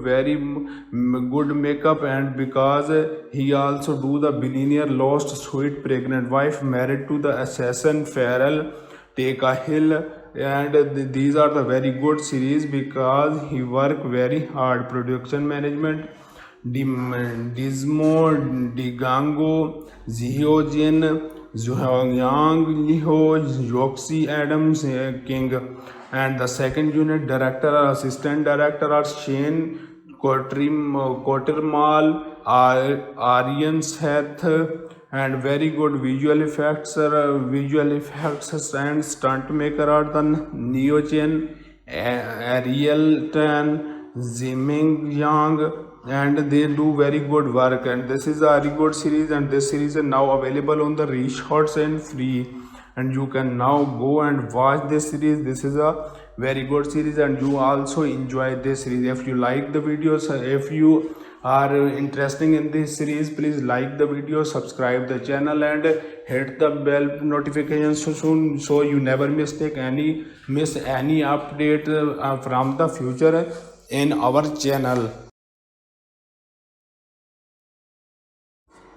very good makeup. And because he also do the billionaire lost sweet pregnant wife married to the assassin Farrell Take a Hill. And these are the very good series because he work very hard. Production management, Dismo Digango, Zihojin, Zhuang Liho, Yoxi Adams King. And the second unit director or assistant director are Shane Quatermal, Aryan Seth, and very good visual effects and stunt maker are the Neo Chen, Ariel Tan, Ziming Yang, and they do very good work. And this is a very good series, and this series is now available on the Reshots and free, and you can now go and watch this series. This is a very good series, and you also enjoy this series. If you like the videos, if you are interested in this series, please like the video, subscribe the channel, and hit the bell notification so you never miss any update from the future in our channel.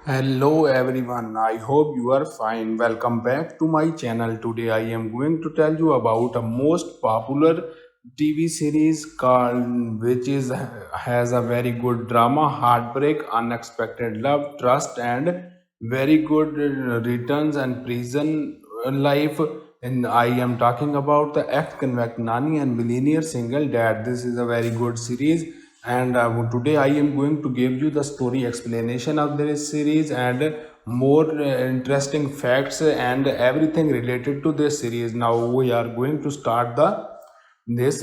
Hello everyone, I hope you are fine. Welcome back to my channel. Today I am going to tell you about a most popular TV series called which is has a very good drama, heartbreak, unexpected love, trust, and very good returns and prison life. And I am talking about the ex-convict Nani and millionaire single dad. This is a very good series, and today I am going to give you the story explanation of this series and more interesting facts and everything related to this series. Now we are going to start the this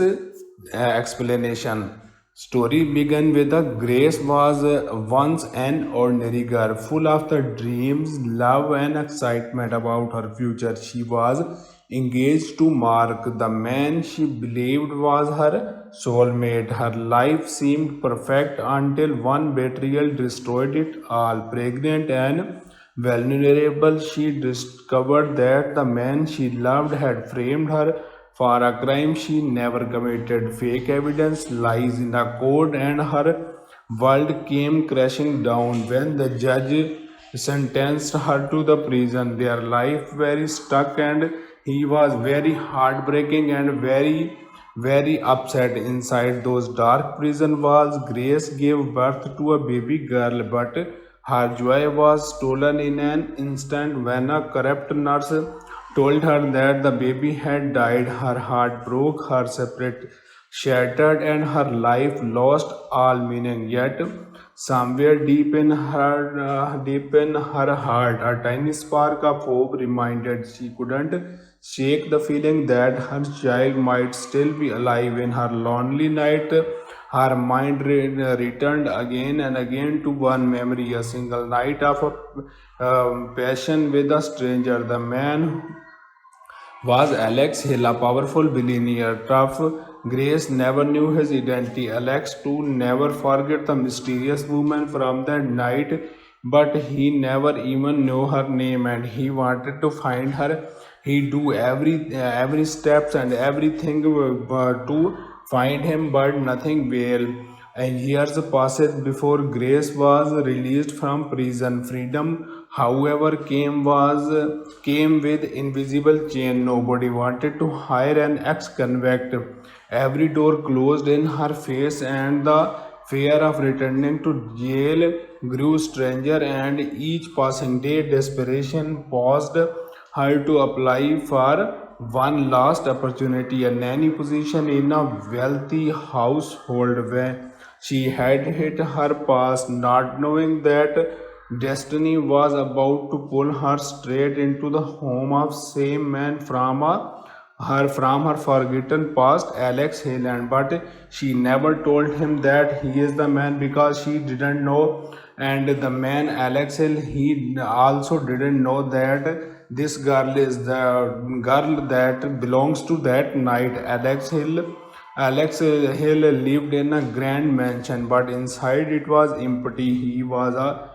explanation. Story began with a Grace was once an ordinary girl, full of the dreams, love, and excitement about her future. She was engaged to Mark, the man she believed was her soulmate. Her life seemed perfect until one betrayal destroyed it all. Pregnant and vulnerable, she discovered that the man she loved had framed her for a crime she never committed. Fake evidence lies in the court, and her world came crashing down when the judge sentenced her to the prison. Their life very stuck, and he was very heartbreaking and very upset inside those dark prison walls. Grace gave birth to a baby girl, but her joy was stolen in an instant when a corrupt nurse told her that the baby had died. Her heart broke, her spirit shattered, and her life lost all meaning. Yet, somewhere deep in her heart, a tiny spark of hope reminded she couldn't shake the feeling that her child might still be alive. In her lonely night, her mind returned again and again to one memory, a single night of passion with a stranger. The man was Alex Hill, a powerful billionaire. Tough Grace never knew his identity. Alex too never forget the mysterious woman from that night, but he never even knew her name, and he wanted to find her. He do every steps and everything to find him, but nothing will. And years passed before Grace was released from prison. Freedom, however, came with invisible chain. Nobody wanted to hire an ex-convict. Every door closed in her face, and the fear of returning to jail grew stranger. And each passing day, desperation paused her to apply for one last opportunity, a nanny position in a wealthy household where she had hit her past, not knowing that destiny was about to pull her straight into the home of same man from her forgotten past, Alex Hayland. But she never told him that he is the man because she didn't know. And the man Alex Hill, he also didn't know that this girl is the girl that belongs to that night. Alex Hill lived in a grand mansion, but inside it was empty. He was a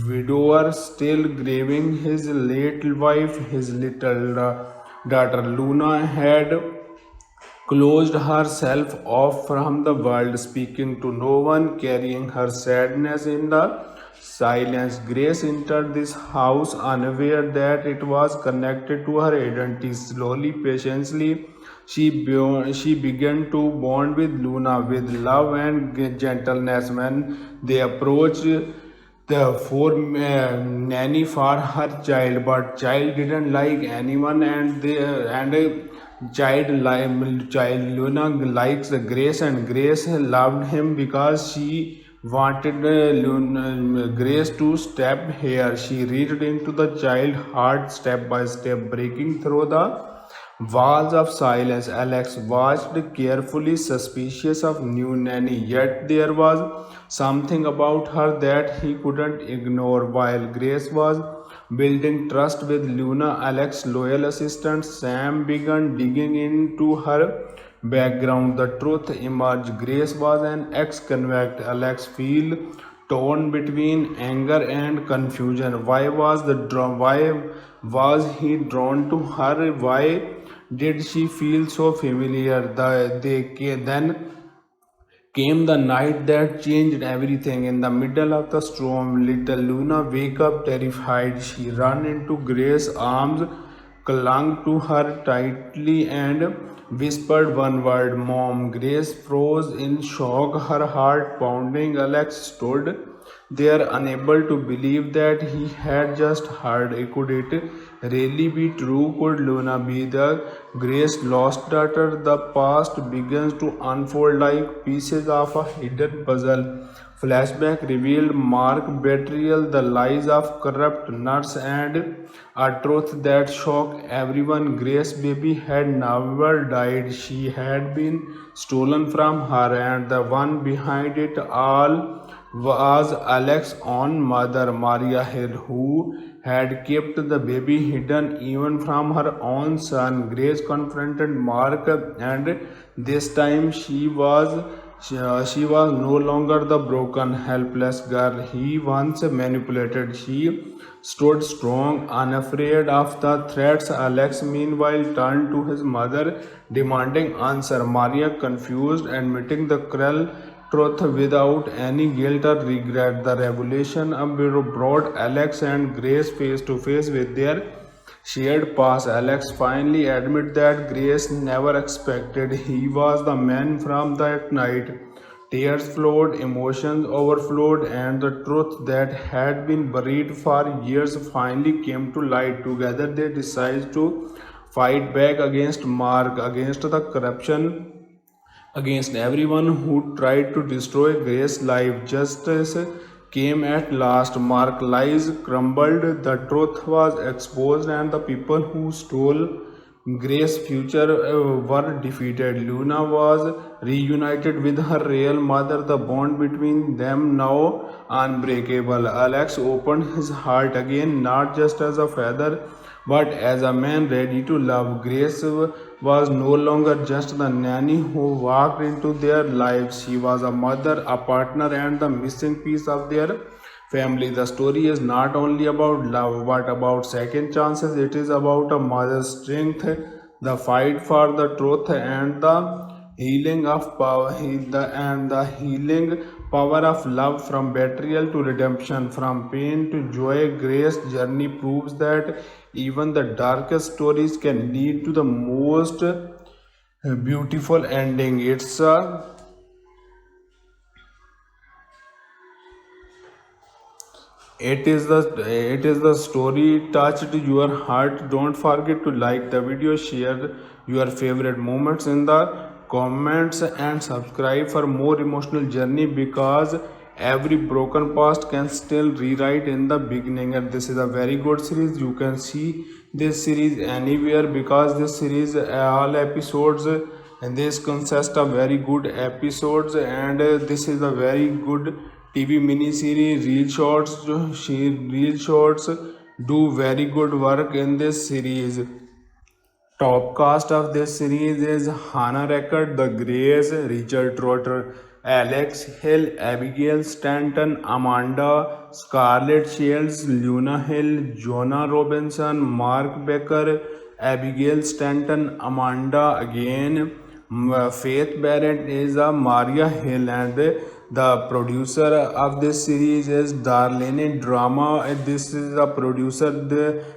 widower, still grieving his late wife. His little daughter Luna had closed herself off from the world, speaking to no one, carrying her sadness in the silence. Grace entered this house unaware that it was connected to her identity. Slowly, patiently, she began to bond with Luna with love and gentleness. When they approached the four nanny for her child, but child didn't like anyone, and child Luna likes Grace, and Grace loved him because she wanted Grace to step here. She reached into the child heart step by step, breaking through the walls of silence. Alex watched carefully, suspicious of new nanny, yet there was something about her that he couldn't ignore. While Grace was building trust with Luna, Alex's loyal assistant Sam began digging into her background. The truth emerged. Grace was an ex-convict. Alex feel torn between anger and confusion. Why was he drawn to her? Why did she feel so familiar? Then came the night that changed everything. In the middle of the storm, little Luna wake up terrified. She ran into Grace's arms, clung to her tightly and whispered one word, Mom. Grace froze in shock, her heart pounding. Alex stood there, unable to believe that he had just heard. Could it really be true? Could Luna be the Grace's lost daughter? The past begins to unfold like pieces of a hidden puzzle. Flashback revealed Mark betrayal, the lies of corrupt nurse, and a truth that shocked everyone. Grace baby had never died. She had been stolen from her, and the one behind it all was Alex's own mother, Maria Hill, who had kept the baby hidden even from her own son. Grace confronted Mark, and this time she was no longer the broken, helpless girl he once manipulated. She stood strong, unafraid of the threats. Alex, meanwhile, turned to his mother, demanding answer. Maria, confused, admitting the cruel truth without any guilt or regret. The revelation brought Alex and Grace face to face with their shared past. Alex finally admitted that Grace never expected he was the man from that night. Tears flowed, emotions overflowed, and the truth that had been buried for years finally came to light. Together, they decided to fight back against Mark, against the corruption, against everyone who tried to destroy Grace's life. Justice came at last. Mark's lies crumbled, the truth was exposed, and the people who stole Grace's future were defeated. Luna was reunited with her real mother, the bond between them now unbreakable. Alex opened his heart again, not just as a father but as a man ready to love. Grace was no longer just the nanny who walked into their lives. She was a mother, a partner, and the missing piece of their family. The story is not only about love but about second chances. It is about a mother's strength, the fight for the truth, and the healing of power, and the healing power of love. From betrayal to redemption, from pain to joy, Grace's journey proves that even the darkest stories can lead to the most beautiful ending. It is the story touched your heart. Don't forget to like the video, share your favorite moments in the comments, and subscribe for more emotional journey, because every broken past can still rewrite in the beginning. And this is a very good series. You can see this series anywhere, because this series all episodes and this consists of very good episodes, and this is a very good TV mini series. Real shorts do very good work in this series. Top cast of this series is Hannah Record, The Greys, Richard Trotter, Alex Hill, Abigail Stanton, Amanda, Scarlett Shields, Luna Hill, Jonah Robinson, Mark Becker, Abigail Stanton, Amanda again. Faith Barrett is a Maria Hill, and the producer of this series is Darlene Drama. And this is a producer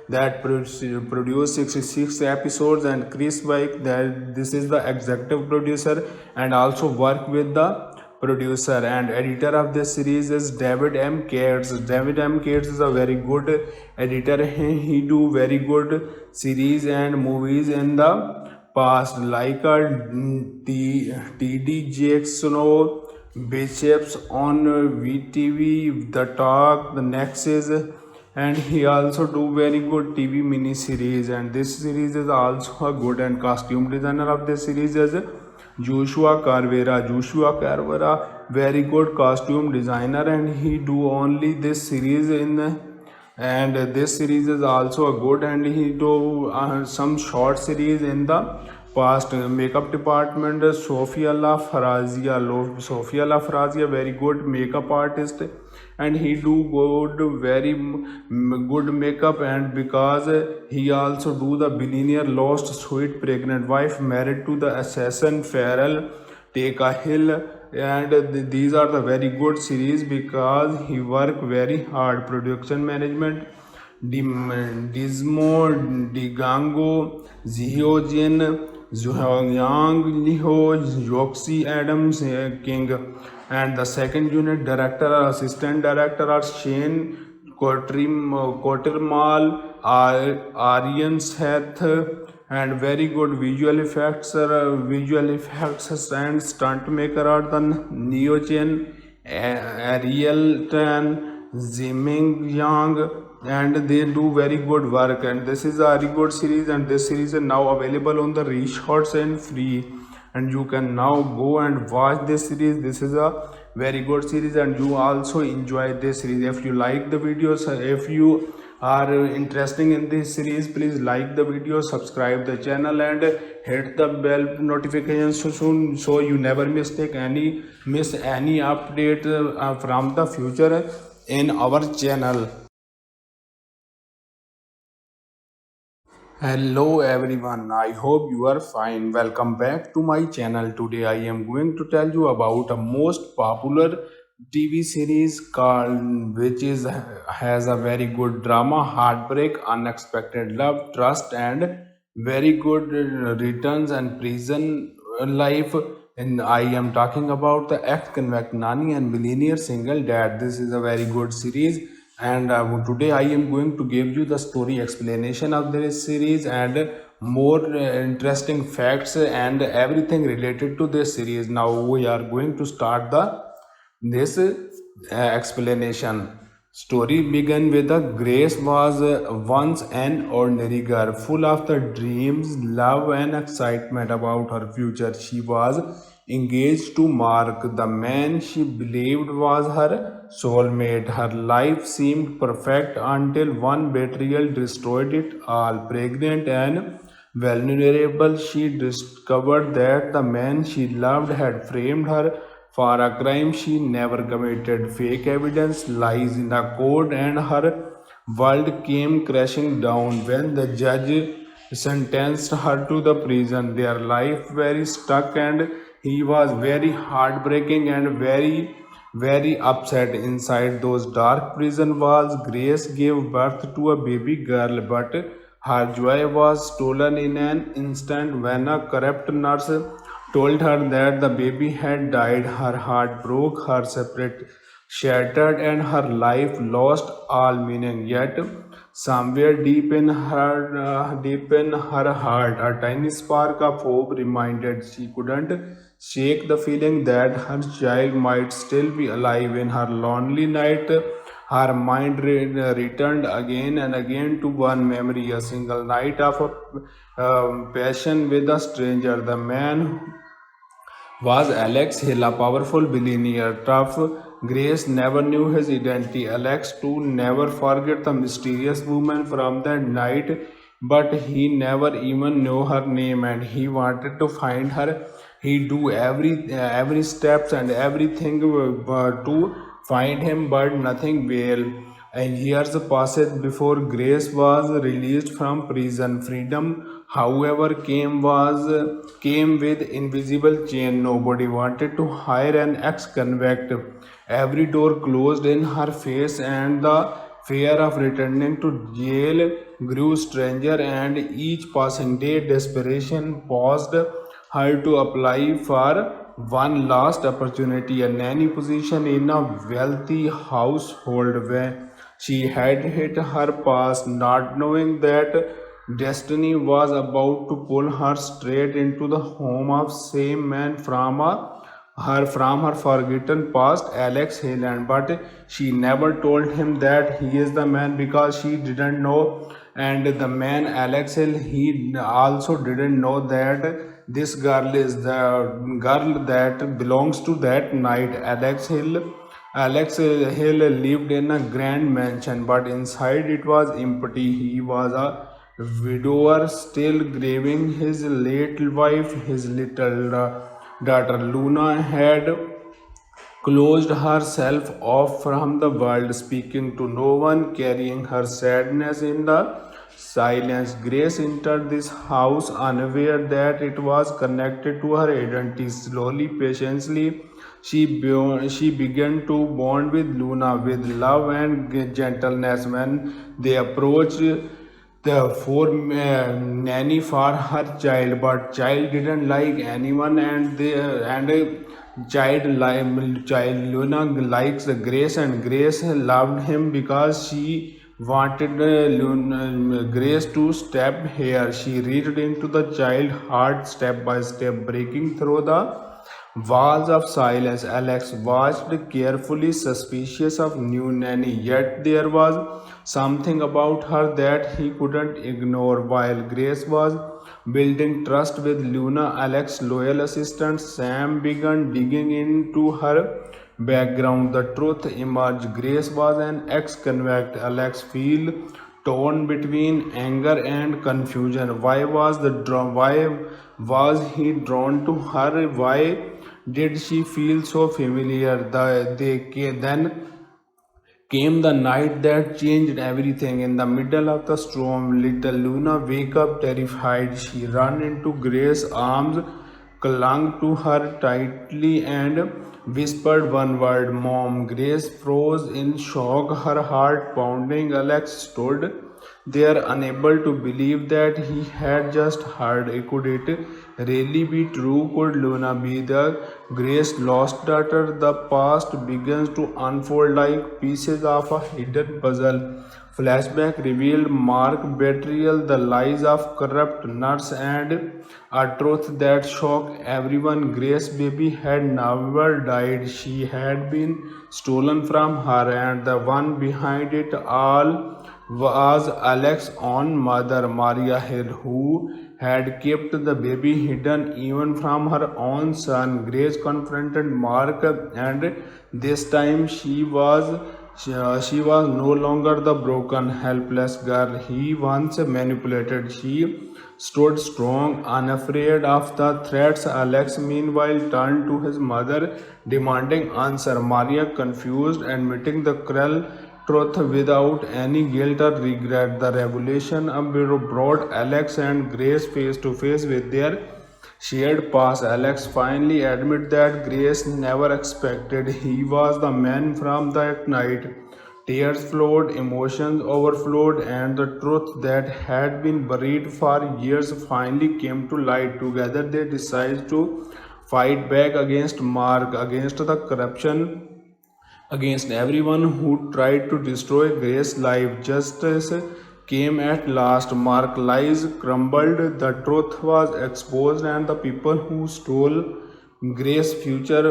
that produced 66 episodes, and Chris Wyke, that this is the executive producer and also work with the producer. And editor of this series is David M. Cates. David M. Cates is a very good editor. He do very good series and movies in the past, like T.D. Jackson, Bishops on VTV, The Talk, The Nexus, and he also do very good TV mini series. And this series is also a good, and costume designer of this series is Joshua Carvera. Joshua Carvera, very good costume designer, and he do only this series and this series is also a good, and he do some short series in the past. Makeup department, Sophia La Farazia, very good makeup artist, and he do very good makeup. And because he also do the billionaire lost sweet pregnant wife married to the assassin Farrell Take a Hill. And these are the very good series because he work very hard. Production management Dismo, Digango, Zheojin, Zhuang Liho, Yoxi Adams King, and the second unit director or assistant director are Shane Quatermaul, Aryan Seth, and very good visual effects and stunt maker are the Neo Chen, Ariel Tan, Ziming Yang, and they do very good work. And this is a very good series, and this series is now available on the Reshots and free. And you can now go and watch this series. This is a very good series, and you also enjoy this series. If you like the videos, if you are interested in this series, please like the video, subscribe the channel, and hit the bell notification so soon, so you never miss any update from the future in our channel. Hello everyone, I hope you are fine. Welcome back to my channel. Today I am going to tell you about a most popular TV series called which is has a very good drama, heartbreak, unexpected love, trust, and very good returns and prison life. And I am talking about the ex-convict Nani and millionaire single dad. This is a very good series, and today I am going to give you the story explanation of this series and more interesting facts and everything related to this series. Now we are going to start the this explanation. Story began with a Grace was once an ordinary girl, full of the dreams, love, and excitement about her future. She was engaged to Mark, the man she believed was her soulmate. Her life seemed perfect until one betrayal destroyed it all. Pregnant and vulnerable, she discovered that the man she loved had framed her for a crime she never committed. Fake evidence, lies in the court, and her world came crashing down when the judge sentenced her to the prison. Their life very stuck, and he was very heartbreaking and very upset inside those dark prison walls. Grace gave birth to a baby girl, but her joy was stolen in an instant when a corrupt nurse told her that the baby had died. Her heart broke, her spirit shattered, and her life lost all meaning. Yet, somewhere deep in her heart, a tiny spark of hope reminded she couldn't shake the feeling that her child might still be alive. In her lonely night, her mind returned again and again to one memory, a single night of passion with a stranger. The man was Alex Hill, a powerful billionaire. Tough Grace never knew his identity. Alex too never forget the mysterious woman from that night, but he never even knew her name, and he wanted to find her. He do every steps and everything to find him, but nothing will. And years passed before Grace was released from prison. Freedom, however, came with invisible chain. Nobody wanted to hire an ex-convict. Every door closed in her face, and the fear of returning to jail grew stranger. And each passing day, desperation paused her to apply for one last opportunity, a nanny position in a wealthy household where she had hit her past, not knowing that destiny was about to pull her straight into the home of same man from her forgotten past, Alex Haaland. But she never told him that he is the man because she didn't know. And the man Alex Hill, he also didn't know that this girl is the girl that belongs to that night. Alex Hill lived in a grand mansion, but inside it was empty. He was a widower, still grieving his late wife. His little daughter Luna had closed herself off from the world, speaking to no one, carrying her sadness in the silence. Grace entered this house unaware that it was connected to her identity. Slowly, patiently, She began to bond with Luna with love and gentleness. When they approached the four nanny for her child, but child didn't like anyone, child Luna likes Grace, and Grace loved him because she wanted Grace to step here. She reached into the child heart step by step, breaking through the walls of silence. Alex watched carefully, suspicious of new nanny, yet there was something about her that he couldn't ignore. While Grace was building trust with Luna, Alex's loyal assistant Sam began digging into her background. The truth emerged. Grace was an ex-convict. Alex feel torn between anger and confusion. Why was he drawn to her? Why did she feel so familiar? Then came the night that changed everything. In the middle of the storm, little Luna wake up terrified. She ran into Grace's arms, clung to her tightly, and whispered one word, Mom. Grace froze in shock, her heart pounding. Alex stood there, unable to believe that he had just heard. Could it really be true? Could Luna be the Grace lost daughter? The past begins to unfold like pieces of a hidden puzzle. Flashback revealed Mark betrayal, the lies of corrupt nurse, and a truth that shocked everyone. Grace baby had never died. She had been stolen from her, and the one behind it all was Alex's own mother, Maria Hill, who had kept the baby hidden even from her own son. Grace confronted Mark, and this time she was no longer the broken, helpless girl he once manipulated. She stood strong, unafraid of the threats. Alex, meanwhile, turned to his mother, demanding answer. Maria, confused, admitting the cruel truth without any guilt or regret. The revelation brought Alex and Grace face to face with their shared past. Alex finally admitted that Grace never expected he was the man from that night. Tears flowed, emotions overflowed, and the truth that had been buried for years finally came to light. Together, they decided to fight back against Mark, against the corruption, against everyone who tried to destroy Grace's life. Justice came at last. Mark's lies crumbled, the truth was exposed, and the people who stole Grace's future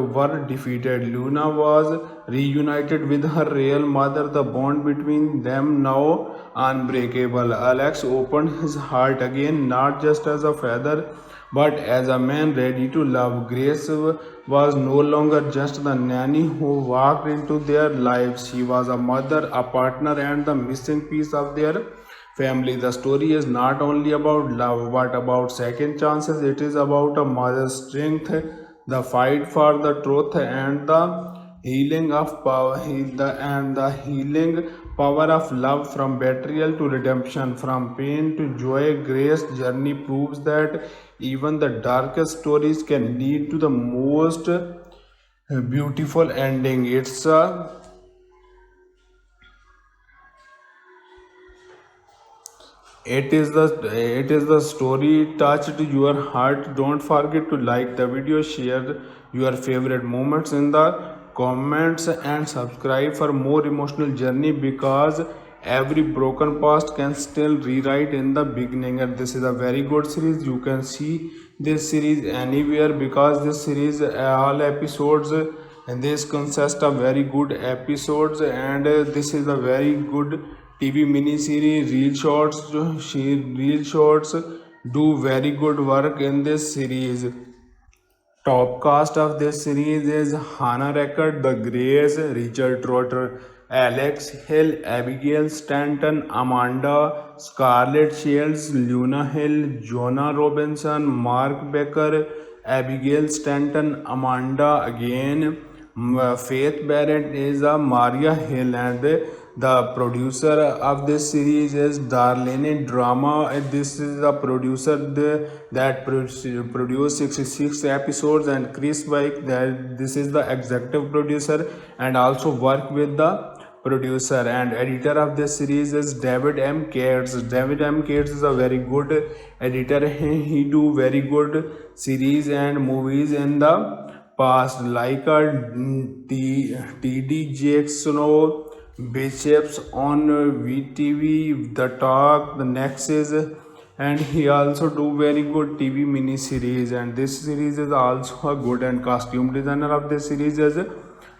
were defeated. Luna was reunited with her real mother, the bond between them now unbreakable. Alex opened his heart again, not just as a father but as a man ready to love. Grace was no longer just the nanny who walked into their lives. She was a mother, a partner, and the missing piece of their family. The story is not only about love but about second chances. It is about a mother's strength, the fight for the truth, and the healing power of love. From betrayal to redemption, from pain to joy, Grace journey proves that even the darkest stories can lead to the most beautiful ending. It is the story touched your heart. Don't forget to like the video, share your favorite moments in the comments, and subscribe for more emotional journey, because every broken past can still rewrite in the beginning. And this is a very good series. You can see this series anywhere, because this series all episodes and this consist of very good episodes, and this is a very good TV mini series. Real shorts do very good work in this series. Top cast of this series is Hannah Record, The Grace, Richard Trotter, Alex Hill, Abigail Stanton, Amanda, Scarlett Shields, Luna Hill, Jonah Robinson, Mark Becker, Abigail Stanton, Amanda again, Faith Barrett is a Maria Hill, and The producer of this series is Darlene Drama. And this is the producer that produced 66 episodes, and Chris Wyke, that this is the executive producer and also work with the producer. And editor of this series is David M. Cates. David M. Cates is a very good editor. He do very good series and movies in the past, like a T.D. Jakes, Bishops on VTV, The Talk, The Nexus, and he also do very good TV mini series. And this series is also a good, and costume designer of this series is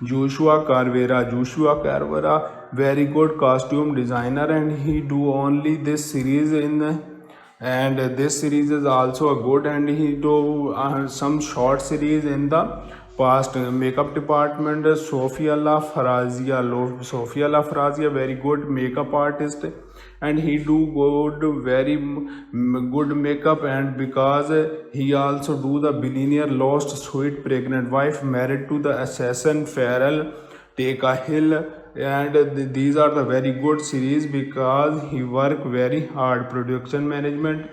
Joshua Carvera. Joshua Carvera, very good costume designer, and he do only this series and this series is also a good, and he do some short series in the past. Makeup department, Sophia La Farazia. Sophia La Farazia, very good makeup artist, and he do good, very good makeup. And because he also do the billionaire lost sweet pregnant wife married to the assassin Farrell Take a Hill. And these are the very good series because he work very hard. Production management,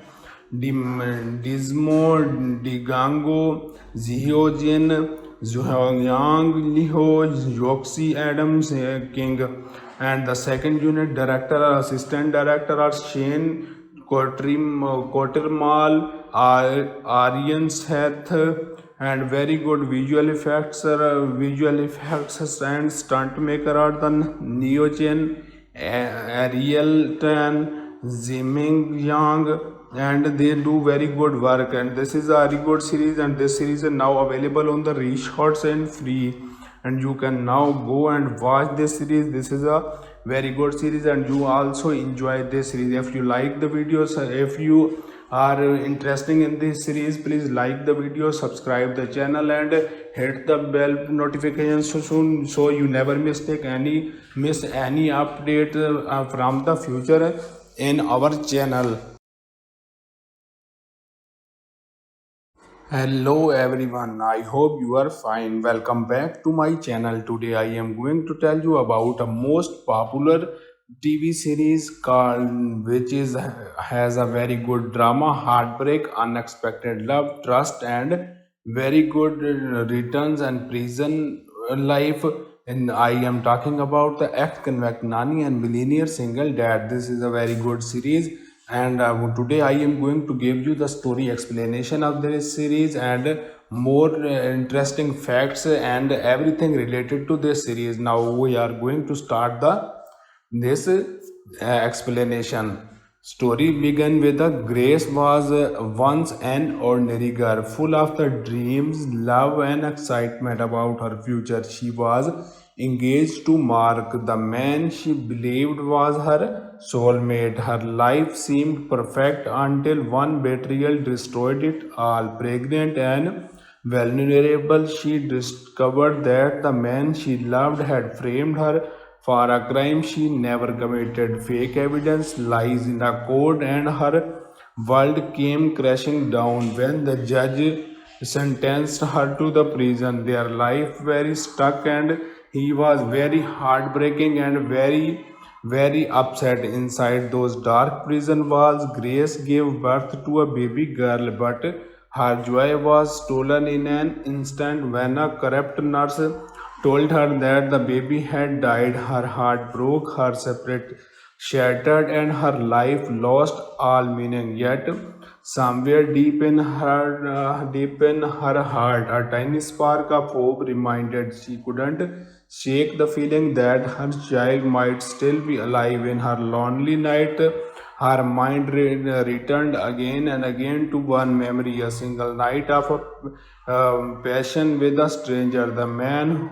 Dismo Digango, Zhiojin, Zhuang Liho, Yoxi Adams King. And the second unit director or assistant director are Shane Kottermal, Aryan Seth, and very good visual effects and stunt maker are the Neogen, Ariel Tan, Ziming Yang, and they do very good work. And this is a very good series, and this series is now available on the Reshots and free, and you can now go and watch this series. This is a very good series, and you also enjoy this series. If you like the videos, if you are interested in this series, please like the video, subscribe the channel, and hit the bell notification so you never miss any update from the future in our channel. Hello everyone, I hope you are fine. Welcome back to my channel. Today I am going to tell you about a most popular TV series called which is has a very good drama, heartbreak, unexpected love, trust, and very good returns and prison life. And I am talking about the ex-convict nanny and millionaire single dad. This is a very good series, and today I am going to give you the story explanation of this series and more interesting facts and everything related to this series. Now we are going to start this explanation. Story began with a Grace was once an ordinary girl, full of the dreams, love, and excitement about her future. She was engaged to Mark, the man she believed was her soulmate. Her life seemed perfect until one betrayal destroyed it all. Pregnant and vulnerable, she discovered that the man she loved had framed her for a crime she never committed. Fake evidence, lies in a court, and her world came crashing down when the judge sentenced her to the prison. Their life very stuck, and he was very heartbreaking and very upset. Inside those dark prison walls, Grace gave birth to a baby girl, but her joy was stolen in an instant when a corrupt nurse told her that the baby had died. Her heart broke, her spirit shattered, and her life lost all meaning. Yet, somewhere deep in her heart, a tiny spark of hope reminded she couldn't shake the feeling that her child might still be alive. In her lonely night, her mind returned again and again to one memory, a single night of passion with a stranger. The man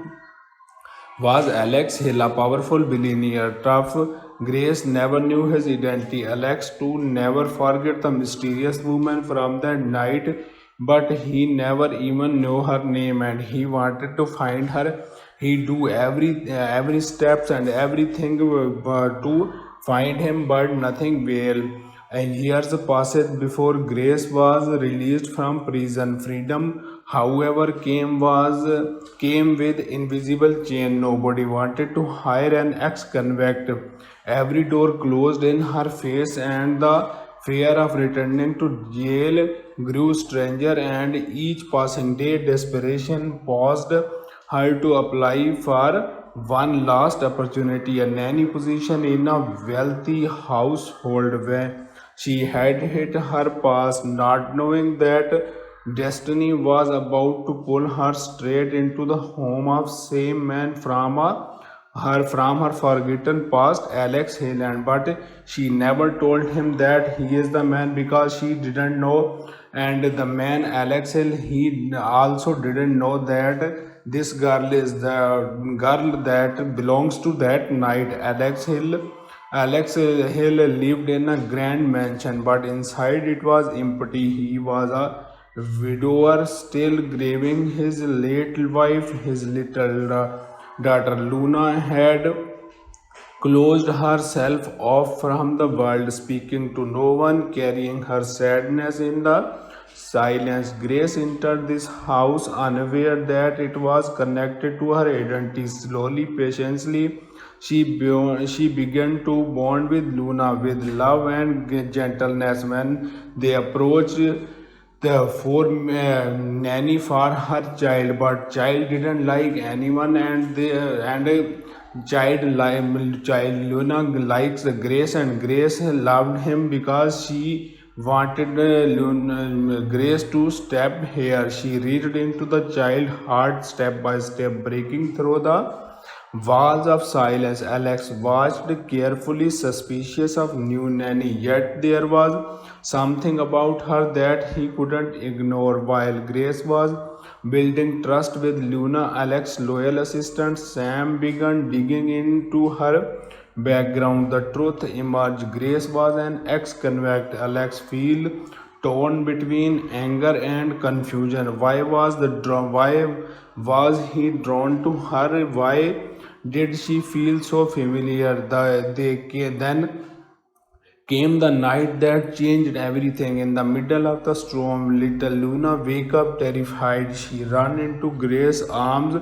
was Alex Hill, a powerful billionaire. Tough Grace never knew his identity. Alex too never forget the mysterious woman from that night, but he never even knew her name, and he wanted to find her. He do every steps and everything to find him, but nothing will. And years passed before Grace was released from prison. Freedom however, came with invisible chain. Nobody wanted to hire an ex-convict. Every door closed in her face, and the fear of returning to jail grew stranger. And each passing day, desperation paused her to apply for one last opportunity, a nanny position in a wealthy household where she had hit her past, not knowing that destiny was about to pull her straight into the home of same man from her forgotten past, Alex Hayland. But she never told him that he is the man because she didn't know. And the man Alex Hill, he also didn't know that this girl is the girl that belongs to that night. Alex Hill lived in a grand mansion, but inside it was empty. He was a widower, still grieving his late wife. His little daughter Luna had closed herself off from the world, speaking to no one, carrying her sadness in the silence. Grace entered this house unaware that it was connected to her identity. Slowly, patiently, she began to bond with Luna with love and gentleness. When they approached the four nanny for her child, but child didn't like anyone, and child Luna likes Grace, and Grace loved him because she wanted Grace to step here. She reached into the child heart step by step, breaking through the walls of silence. Alex watched carefully, suspicious of new nanny, yet there was something about her that he couldn't ignore. While Grace was building trust with Luna, Alex's loyal assistant Sam began digging into her background. The truth emerged. Grace was an ex-convict. Alex feel torn between anger and confusion. Why was he drawn to her? Why did she feel so familiar? Then came the night that changed everything. In the middle of the storm, little Luna wake up terrified. She ran into Grace's arms,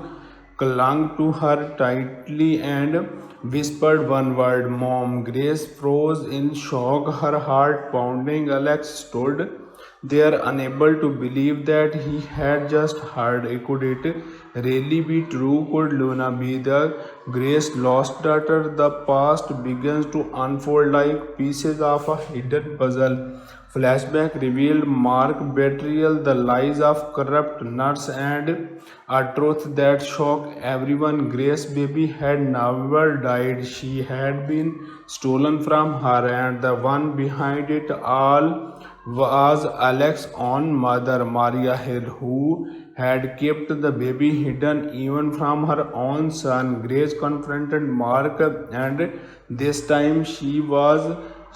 clung to her tightly, and whispered one word, Mom. Grace froze in shock, her heart pounding. Alex stood there, unable to believe that he had just heard. Could it really be true? Could Luna be the Grace's lost daughter? The past begins to unfold like pieces of a hidden puzzle. Flashback revealed Mark betrayal, the lies of corrupt nurse, and a truth that shocked everyone. Grace baby had never died. She had been stolen from her, and the one behind it all was Alex's own mother, Maria Hill, who had kept the baby hidden even from her own son. Grace confronted Mark, and this time she was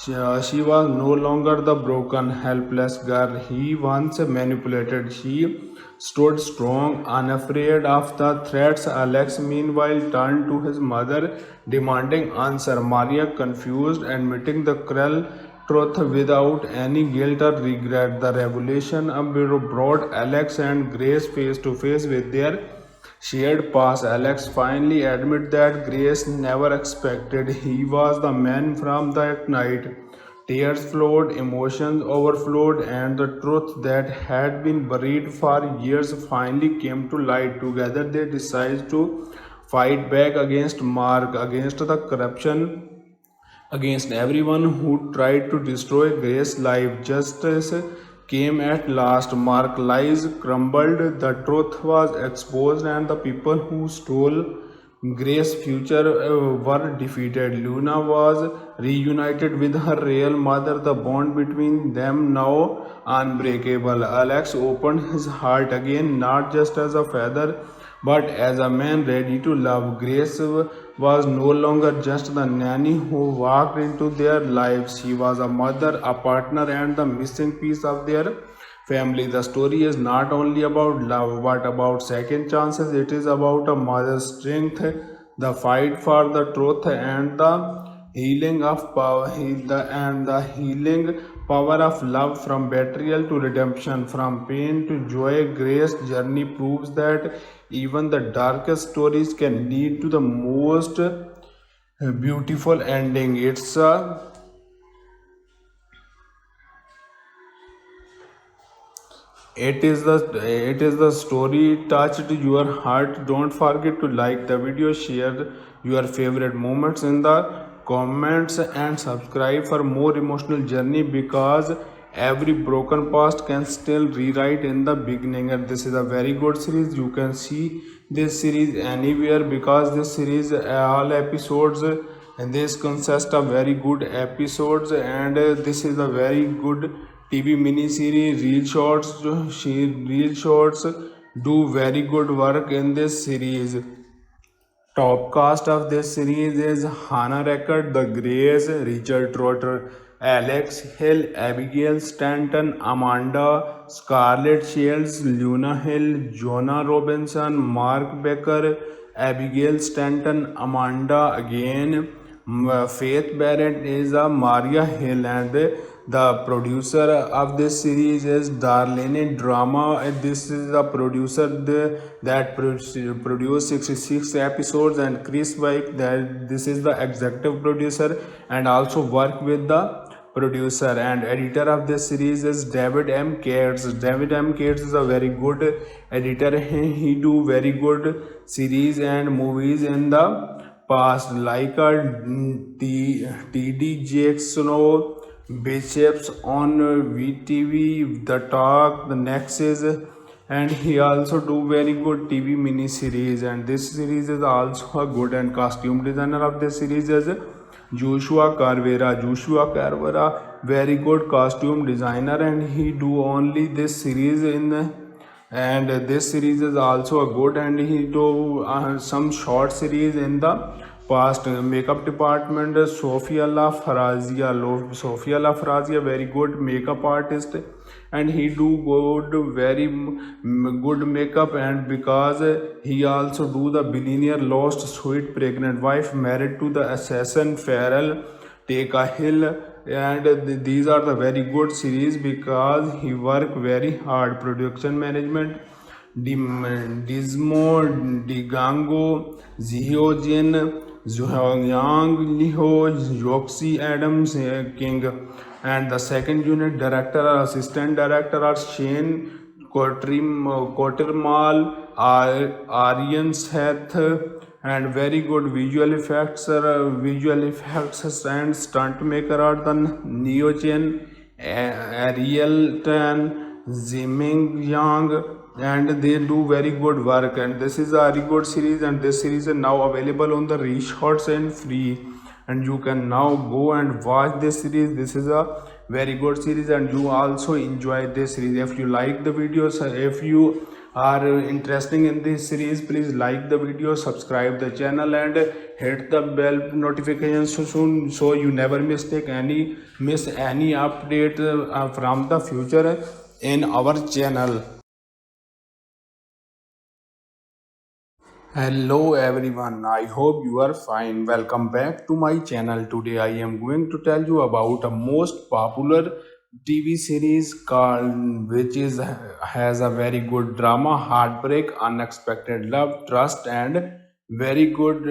no longer the broken, helpless girl he once manipulated. She stood strong, unafraid of the threats. Alex, meanwhile, turned to his mother, demanding answer. Maria, confused, admitting the cruel truth without any guilt or regret. The revelation brought Alex and Grace face to face with their shared past. Alex finally admitted that Grace never expected he was the man from that night. Tears flowed, emotions overflowed, and the truth that had been buried for years finally came to light. Together, they decided to fight back against Mark, against the corruption, against everyone who tried to destroy Grace's life. Justice came at last. Mark's lies crumbled, the truth was exposed, and the people who stole Grace's future were defeated. Luna was reunited with her real mother, the bond between them now unbreakable. Alex opened his heart again, not just as a father, but as a man ready to love. Grace was no longer just the nanny who walked into their lives. She was a mother, a partner, and the missing piece of their family. The story is not only about love but about second chances. It is about a mother's strength, the fight for the truth, and the healing power of love, from betrayal to redemption, from pain to joy. Grace journey proves that even the darkest stories can lead to the most beautiful ending. It is the story touched your heart. Don't forget to like the video, share your favorite moments in the comments, and subscribe for more emotional journey, because every broken past can still rewrite in the beginning. And this is a very good series. You can see this series anywhere, because this series all episodes and this consists of very good episodes, and this is a very good TV mini series. Real shorts do very good work in this series. Top cast of this series is Hannah Record, The Grays, Richard Trotter, Alex Hill, Abigail Stanton, Amanda, Scarlett Shields, Luna Hill, Jonah Robinson, Mark Becker, Abigail Stanton, Amanda again. Faith Barrett is a Maria Hill, and the producer of this series is Darlene Drama. And this is the producer that produced 66 episodes, and Chris White, that this is the executive producer and also work with the producer. And editor of this series is David M. Cates. David M. Cates is a very good editor. He do very good series and movies in the past, like T.D. Jackson, Bishops on VTV, The Talk, The Nexus, and he also do very good TV mini series. And this series is also a good, and costume designer of this series is Joshua Carvera. Joshua Carvera, very good costume designer, and he do only this series and this series is also a good, and he do some short series in the past. Makeup department, Sophia La Farazia. Sophia La Farazia, very good makeup artist, and he do good, very good makeup. And because he also do the billionaire lost sweet pregnant wife married to the assassin Farrell Take a Hill. And these are the very good series, because he work very hard. Production management, Dismo Digango, Zihojin, Yang Liho, Yoxi Adams King. And the second unit director or assistant director are Shane Quatermal, Aryan Seth, and very good visual effects and stunt maker are the Neogen, Ariel Tan, Ziming Yang, and they do very good work. And this is a very good series, and this series is now available on the Reshots and free, and you can now go and watch this series. This is a very good series, and you also enjoy this series. If you like the videos, if you are interested in this series, please like the video, subscribe the channel, and hit the bell notification so you never miss any update from the future in our channel. Hello everyone, I hope you are fine. Welcome back to my channel. Today I am going to tell you about a most popular TV series called has a very good drama, heartbreak, unexpected love, trust, and very good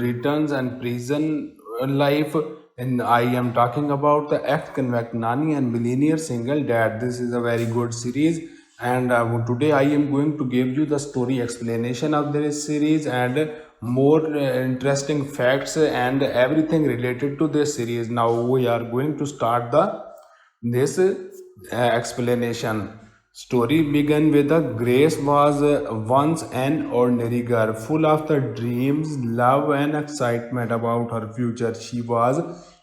returns and prison life. And I am talking about the ex-convict Nani and millionaire single dad. This is a very good series, and today I am going to give you the story explanation of this series, and more interesting facts and everything related to this series. Now we are going to start this explanation. Story began with a Grace was once an ordinary girl, full of the dreams, love, and excitement about her future. She was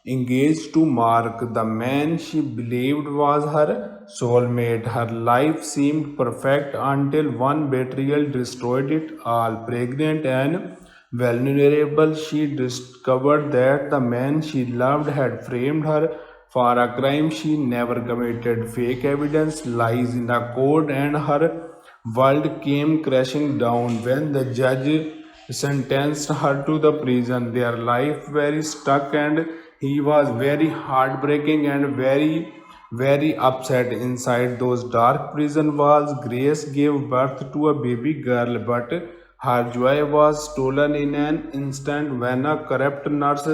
engaged to Mark, the man she believed was her soulmate. Her life seemed perfect until one betrayal destroyed it all. Pregnant and vulnerable, she discovered that the man she loved had framed her for a crime she never committed. Fake evidence, lies in the court, and her world came crashing down when the judge sentenced her to the prison. Their life very stuck, and he was very heartbreaking and very very upset inside those dark prison walls. Grace gave birth to a baby girl, but her joy was stolen in an instant when a corrupt nurse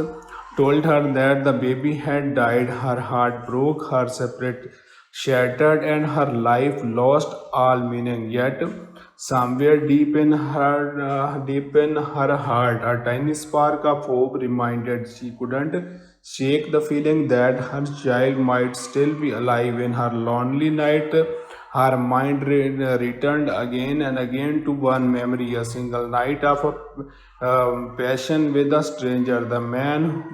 told her that the baby had died. Her heart broke, her spirit shattered, and her life lost all meaning. Yet, somewhere deep in her heart, a tiny spark of hope reminded she couldn't shake the feeling that her child might still be alive. In her lonely night, her mind returned again and again to one memory, a single night of a passion with a stranger. The man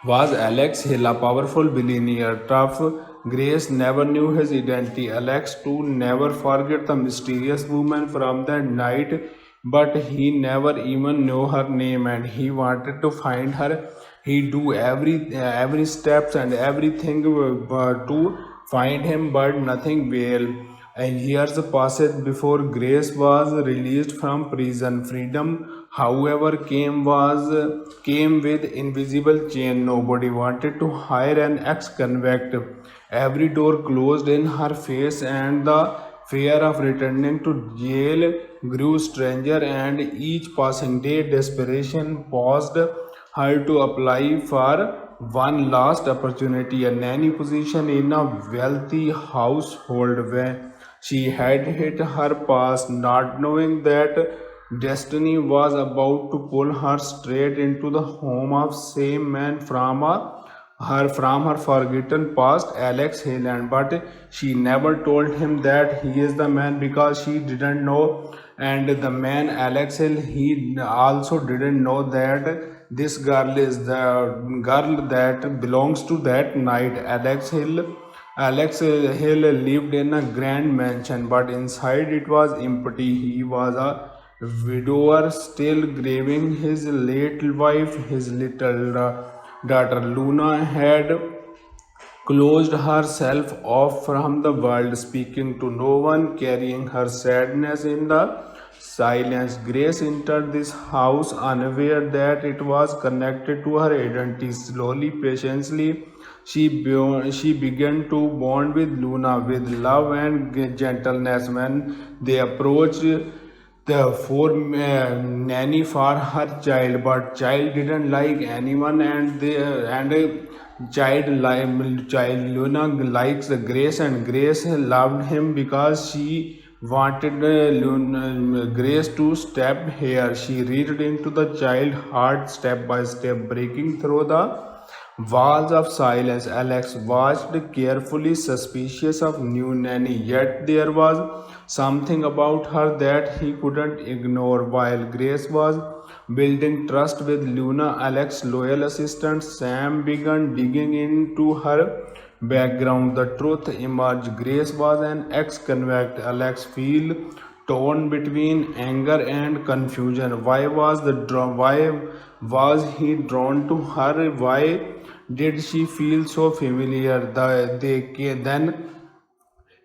was Alex Hill, a powerful billionaire. Tough Grace never knew his identity. Alex too never forget the mysterious woman from that night, but he never even knew her name, and he wanted to find her. He do every steps and everything to find him, but nothing will. And years passed before Grace was released from prison. Freedom, however, came with invisible chain. Nobody wanted to hire an ex-convict. Every door closed in her face, and the fear of returning to jail grew stranger. And each passing day, desperation paused her to apply for one last opportunity, a nanny position in a wealthy household where she had hit her past, not knowing that destiny was about to pull her straight into the home of same man from her forgotten past, Alex Hayland. But she never told him that he is the man because she didn't know. And the man Alex Hill, he also didn't know that this girl is the girl that belongs to that night. Alex Hill lived in a grand mansion, but inside it was empty. He was a widower, still grieving his late wife. His little daughter Luna had closed herself off from the world, speaking to no one, carrying her sadness in the silence. Grace entered this house unaware that it was connected to her identity. Slowly, patiently, she began to bond with Luna with love and gentleness. When they approached the four nanny for her child, but child didn't like anyone, and child Luna likes Grace, and Grace loved him because she wanted Grace to step here. She reached into the child heart step by step, breaking through the walls of silence. Alex watched carefully, suspicious of new nanny, yet there was something about her that he couldn't ignore. While Grace was building trust with Luna, Alex's loyal assistant Sam began digging into her background. The truth emerged. Grace was an ex-convict. Alex feel torn between anger and confusion. Why was he drawn to her? Why did she feel so familiar? Then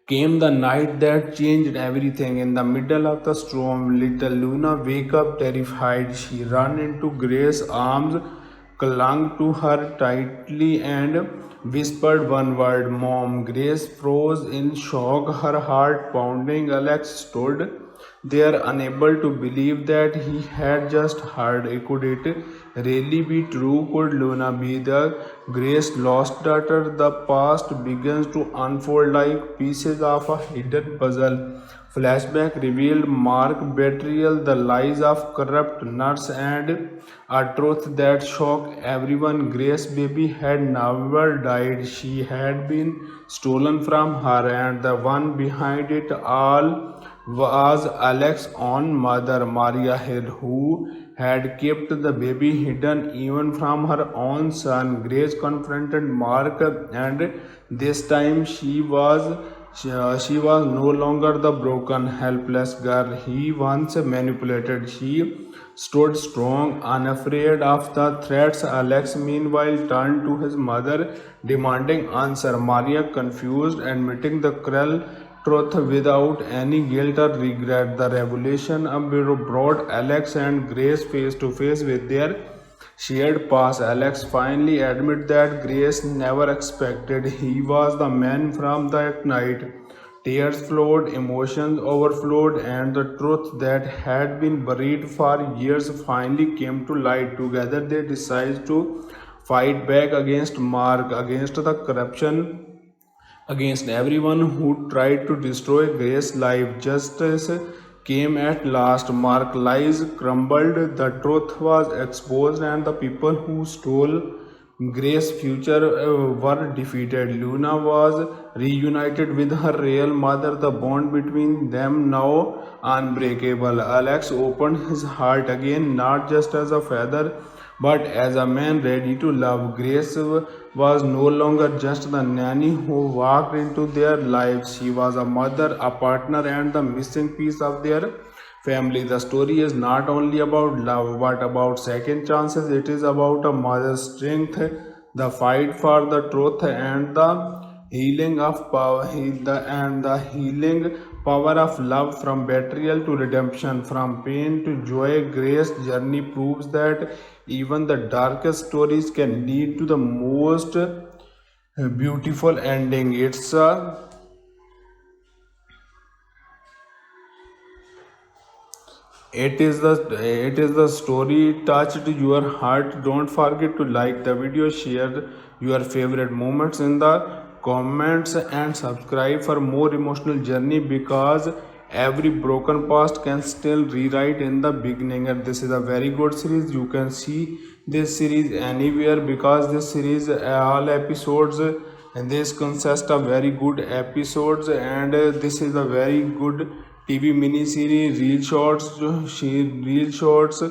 came the night that changed everything. In the middle of the storm, little Luna wake up terrified. She ran into Grace's arms, clung to her tightly, and whispered one word, Mom. Grace froze in shock, her heart pounding. Alex stood there, unable to believe that he had just heard. Could it really be true? Could Luna be the Grace lost daughter? The past begins to unfold like pieces of a hidden puzzle. Flashback revealed Mark betrayal, the lies of corrupt nurse, and a truth that shocked everyone. Grace baby had never died. She had been stolen from her, and the one behind it all was Alex's own mother, Maria Hill, who had kept the baby hidden even from her own son. Grace confronted Mark, and this time she was no longer the broken, helpless girl he once manipulated. She stood strong, unafraid of the threats. Alex, meanwhile, turned to his mother, demanding answer. Maria, confused, admitting the cruel truth without any guilt or regret. The revelation brought Alex and Grace face to face with their shared past. Alex finally admit that Grace never expected he was the man from that night. Tears flowed, emotions overflowed, and the truth that had been buried for years finally came to light. Together, they decided to fight back against Mark, against the corruption, against everyone who tried to destroy Grace's life. Justice came at last. Mark's lies crumbled, the truth was exposed, and the people who stole Grace's future were defeated. Luna was reunited with her real mother, the bond between them now unbreakable. Alex opened his heart again, not just as a father but as a man ready to love. Grace was no longer just the nanny who walked into their lives. She was a mother, a partner, and the missing piece of their family. The story is not only about love but about second chances. It is about a mother's strength, the fight for the truth, and the healing of power, and the healing power of love. From betrayal to redemption, from pain to joy, Grace's journey proves that even the darkest stories can lead to the most beautiful ending. It is the story touched your heart. Don't forget to like the video, share your favorite moments in the comments, and subscribe for more emotional journey, because every broken past can still rewrite in the beginning. And this is a very good series. You can see this series anywhere, because this series all episodes and this consists of very good episodes, and this is a very good TV mini series. Real shorts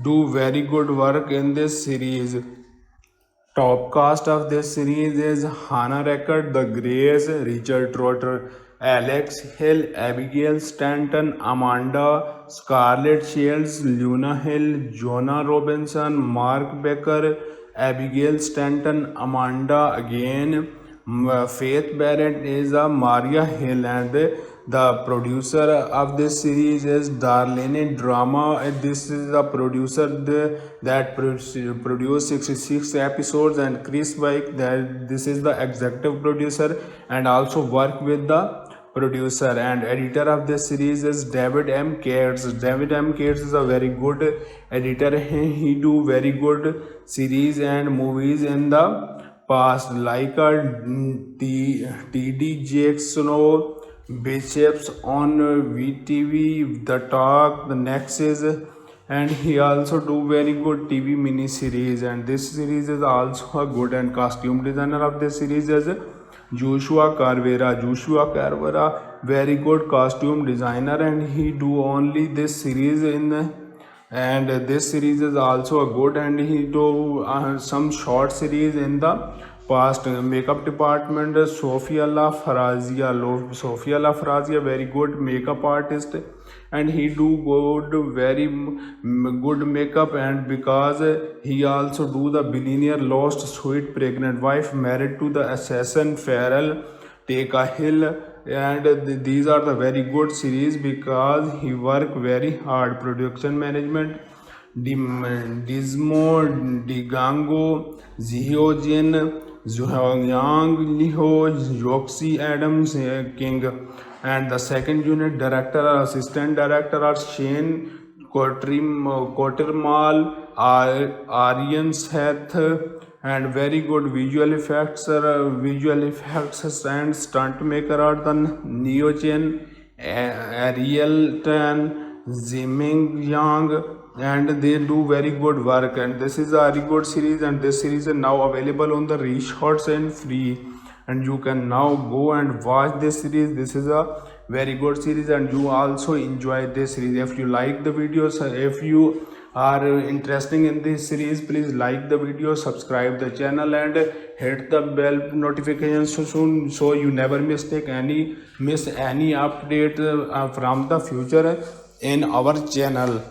do very good work in this series. Top cast of this series is Hannah Record, The Greys, Richard Trotter, Alex Hill, Abigail Stanton, Amanda, Scarlett Shields, Luna Hill, Jonah Robinson, Mark Becker, Abigail Stanton, Amanda again. Faith Barrett is a Maria Hill, and the producer of this series is Darlene Drama. This is the producer that produced 66 episodes, and Chris Wyke, that this is the executive producer and also work with the producer. And editor of this series is David M. Cates. David M. Cates is a very good editor. He do very good series and movies in the past, like T.D. Jakes, Bishops on VTV, The Talk, The Nexus, and he also do very good TV mini series. And this series is also a good, and costume designer of this series is Joshua Carvera. Joshua Carvera, very good costume designer, and he do only this series and this series is also a good, and he do some short series in the past. Makeup department, Sophia La Farazia, very good makeup artist, and he do very good makeup. And because he also do the billionaire lost sweet pregnant wife married to the assassin Farrell Take a Hill. And these are the very good series because he work very hard. Production management, Dismo Digango, Zihojin, Zhuang Liho, Yoxi Adams King. And the second unit director or assistant director are Shane Kottermal, Aryan Seth, and very good visual effects and stunt maker are the Neo Chen, Ariel Tan, Ziming Yang, and they do very good work. And this is a very good series, and this series is now available on the Reshots and free, and you can now go and watch this series. This is a very good series, and you also enjoy this series. If you like the videos, if you are interested in this series, please like the video, subscribe the channel, and hit the bell notification so you never miss any update from the future in our channel.